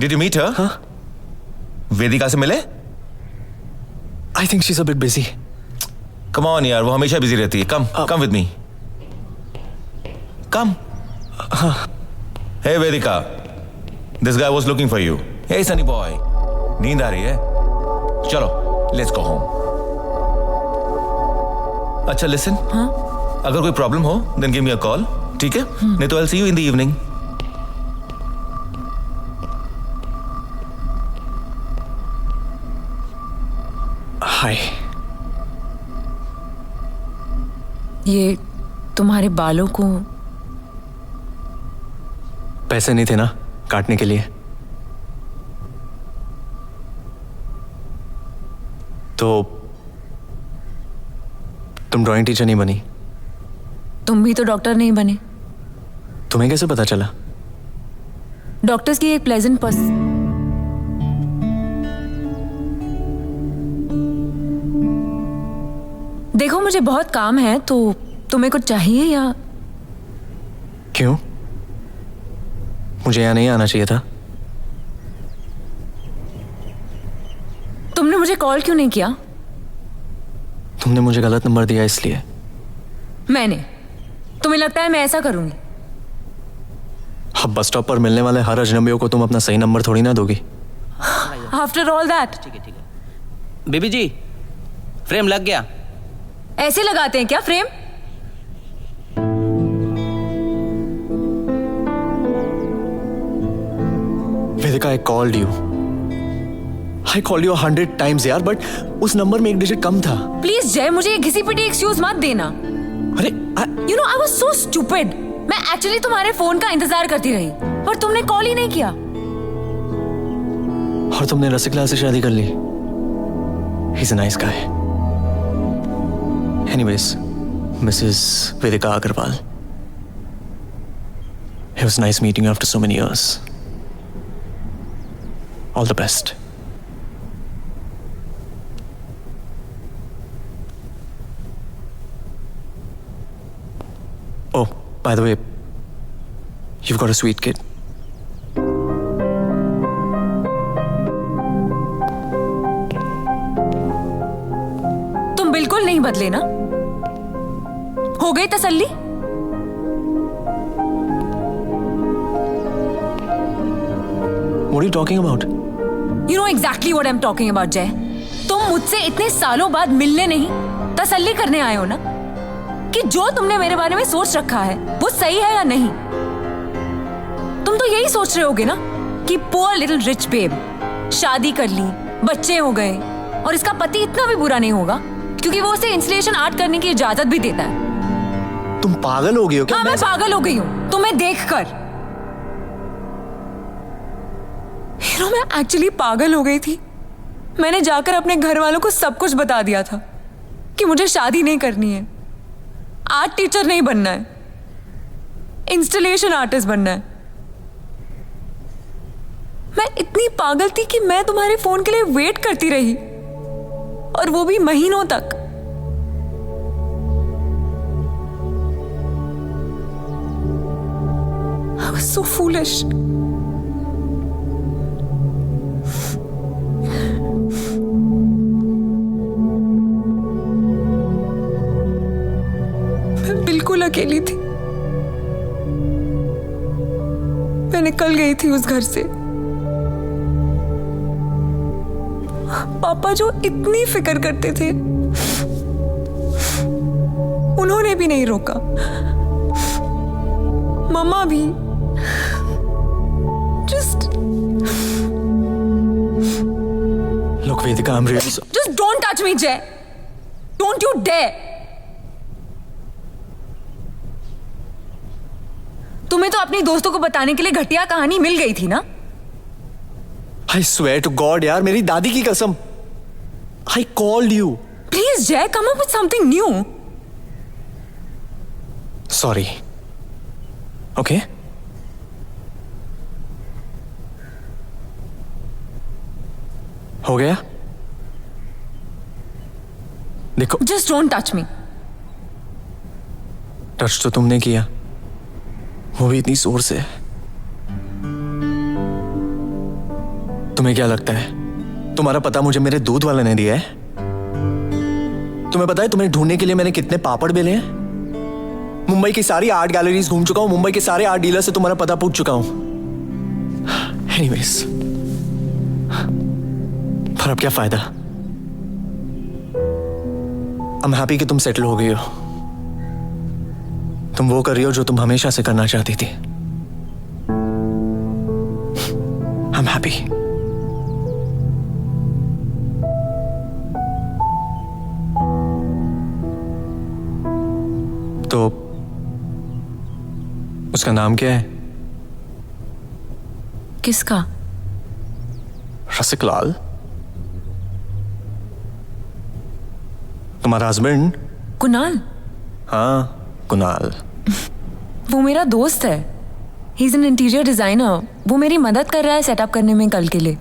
Did you meet her? हाँ. वेदिका से मिले? I think she's a bit busy. Come on यार, वो हमेशा बिजी रहती है. Come with me. Come. Hey Vedika, this guy was looking for you. Hey Sunny boy, नींद आ रही है? चलो, let's go home. अच्छा listen. हाँ? अगर कोई प्रॉब्लम हो, then give me a call. ठीक है? नहीं तो I'll see you in the evening. Hi. ये तुम्हारे बालों को पैसे नहीं थे ना काटने के लिए, तो तुम ड्राइंग टीचर नहीं बनी. तुम भी तो डॉक्टर नहीं बने. तुम्हें कैसे पता चला? डॉक्टर्स की एक प्लेजेंट देखो मुझे बहुत काम है, तो तुम्हें कुछ चाहिए या? क्यों? मुझे यहाँ नहीं आना चाहिए था. तुमने मुझे कॉल क्यों नहीं किया? तुमने मुझे गलत नंबर दिया इसलिए. मैंने? तुम्हें लगता है मैं ऐसा करूंगी? अब बस स्टॉप पर मिलने वाले हर अजनबियों को तुम अपना सही नंबर थोड़ी ना दोगी. After all that. Baby ji, frame लग गया. ऐसे लगाते हैं क्या frame? Vedika, I called you. I called you 100 times यार, बट उस नंबर में एक डिजिट कम था. प्लीज जय, मुझे ये घिसी पिटी एक्सक्यूज मत देना. अरे you know I was so stupid. मैं एक्चुअली तुम्हारे फोन का इंतजार करती रही, पर तुमने कॉल ही नहीं किया. और तुमने रसिकलाल से शादी कर ली. He's a nice guy. Anyways, Mrs. Vedika Agarwal. It was nice meeting you after so many years. All the best. Oh, by the way, you've got a sweet kid. तुम बिल्कुल नहीं बदले ना? हो गई तसल्ली? What are you talking about? You know exactly what I'm talking about, जय. तुम मुझसे इतने सालों बाद मिलने नहीं, तसल्ली करने आए हो ना कि जो तुमने मेरे बारे में सोच रखा है वो सही है या नहीं. तुम तो यही सोच रहे होगे ना कि पुअर लिटिल रिच बेब, शादी कर ली, बच्चे हो गए, और इसका पति इतना भी बुरा नहीं होगा क्योंकि वो उसे इंस्टॉलेशन आर्ट करने की इजाजत भी देता है. तुम पागल हो गई हो क्या? हाँ, मैं पागल हो गई हूँ तुम्हें देखकर. मैं एक्चुअली पागल हो गई थी. मैंने जाकर अपने घर वालों को सब कुछ बता दिया था कि मुझे शादी नहीं करनी है, आर्ट टीचर नहीं बनना है, इंस्टॉलेशन आर्टिस्ट बनना है. मैं इतनी पागल थी कि मैं तुम्हारे फोन के लिए वेट करती रही, और वो भी महीनों तक. I was so foolish. बिल्कुल अकेली थी. मैं निकल गई थी उस घर से. पापा जो इतनी फिक्र करते थे, उन्होंने भी नहीं रोका. मम्मा भी. Just Look, Vedika, I'm really sorry. Just don't touch me, Jay. Don't you dare. तुम्हें तो अपनी दोस्तों को बताने के लिए घटिया कहानी मिल गई थी ना? I swear to God, यार, मेरी दादी की कसम. I called you. Please, Jay, come up with something new. Sorry. Okay? हो गया? देखो. Just don't touch me. Touch तो तुमने किया, वो भी इतनी जोर से. तुम्हें क्या लगता है तुम्हारा पता मुझे मेरे दूध वाले ने दिया है? तुम्हें पता है तुम्हें ढूंढने के लिए मैंने कितने पापड़ बेले हैं? मुंबई की सारी आर्ट गैलरीज घूम चुका हूं, मुंबई के सारे आर्ट डीलर से तुम्हारा पता पूछ चुका हूं। एनीवेज, पर अब क्या फायदा? आई एम हैप्पी कि तुम सेटल हो गई हो। तुम वो कर रही हो जो तुम हमेशा से करना चाहती थी। I am happy. तो उसका नाम क्या है? किसका? रसिक लाल, तुम्हारा हस्बैंड? कुणाल। हाँ, कुणाल। वो मेरा दोस्त है। He is an interior designer. वो मेरी मदद कर रहा है सेटअप करने में कल के लिए।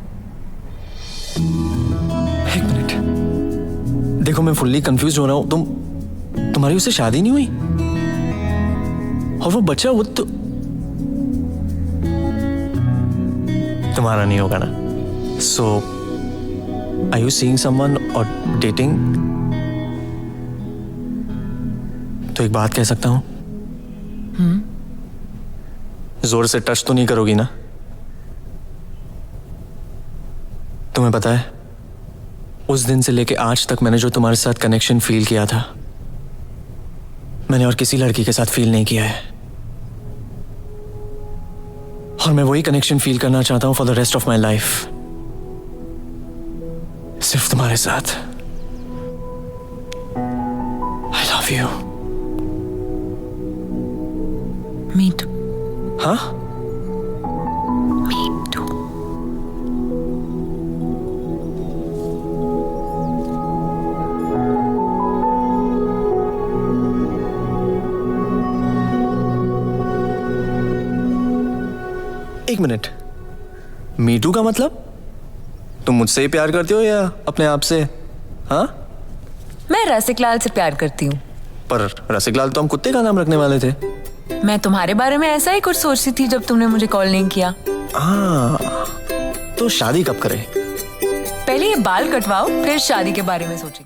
एक मिनट, देखो मैं फुल्ली कंफ्यूज हो रहा हूं। तुम्हारी उससे शादी नहीं हुई? और वो बच्चा वो तो तुम्हारा नहीं होगा ना? सो आर यू सीइंग समवन और डेटिंग? तो एक बात कह सकता हूं? जोर से टच तो नहीं करोगी ना? तुम्हें पता है उस दिन से लेके आज तक मैंने जो तुम्हारे साथ कनेक्शन फील किया था, मैंने और किसी लड़की के साथ फील नहीं किया है। और मैं वही कनेक्शन फील करना चाहता हूं for the rest of my life, सिर्फ तुम्हारे साथ। I love you. Me too. हाँ? Me too. एक मिनट, मीटू का मतलब? तुम मुझसे ही प्यार करती हो या अपने आप से? हाँ? मैं रसिक लाल से प्यार करती हूँ। पर रसिक लाल तो हम कुत्ते का नाम रखने वाले थे। मैं तुम्हारे बारे में ऐसा ही कुछ सोचती थी जब तुमने मुझे कॉल नहीं किया। तो शादी कब करें? पहले ये बाल कटवाओ, फिर शादी के बारे में सोचेंगे।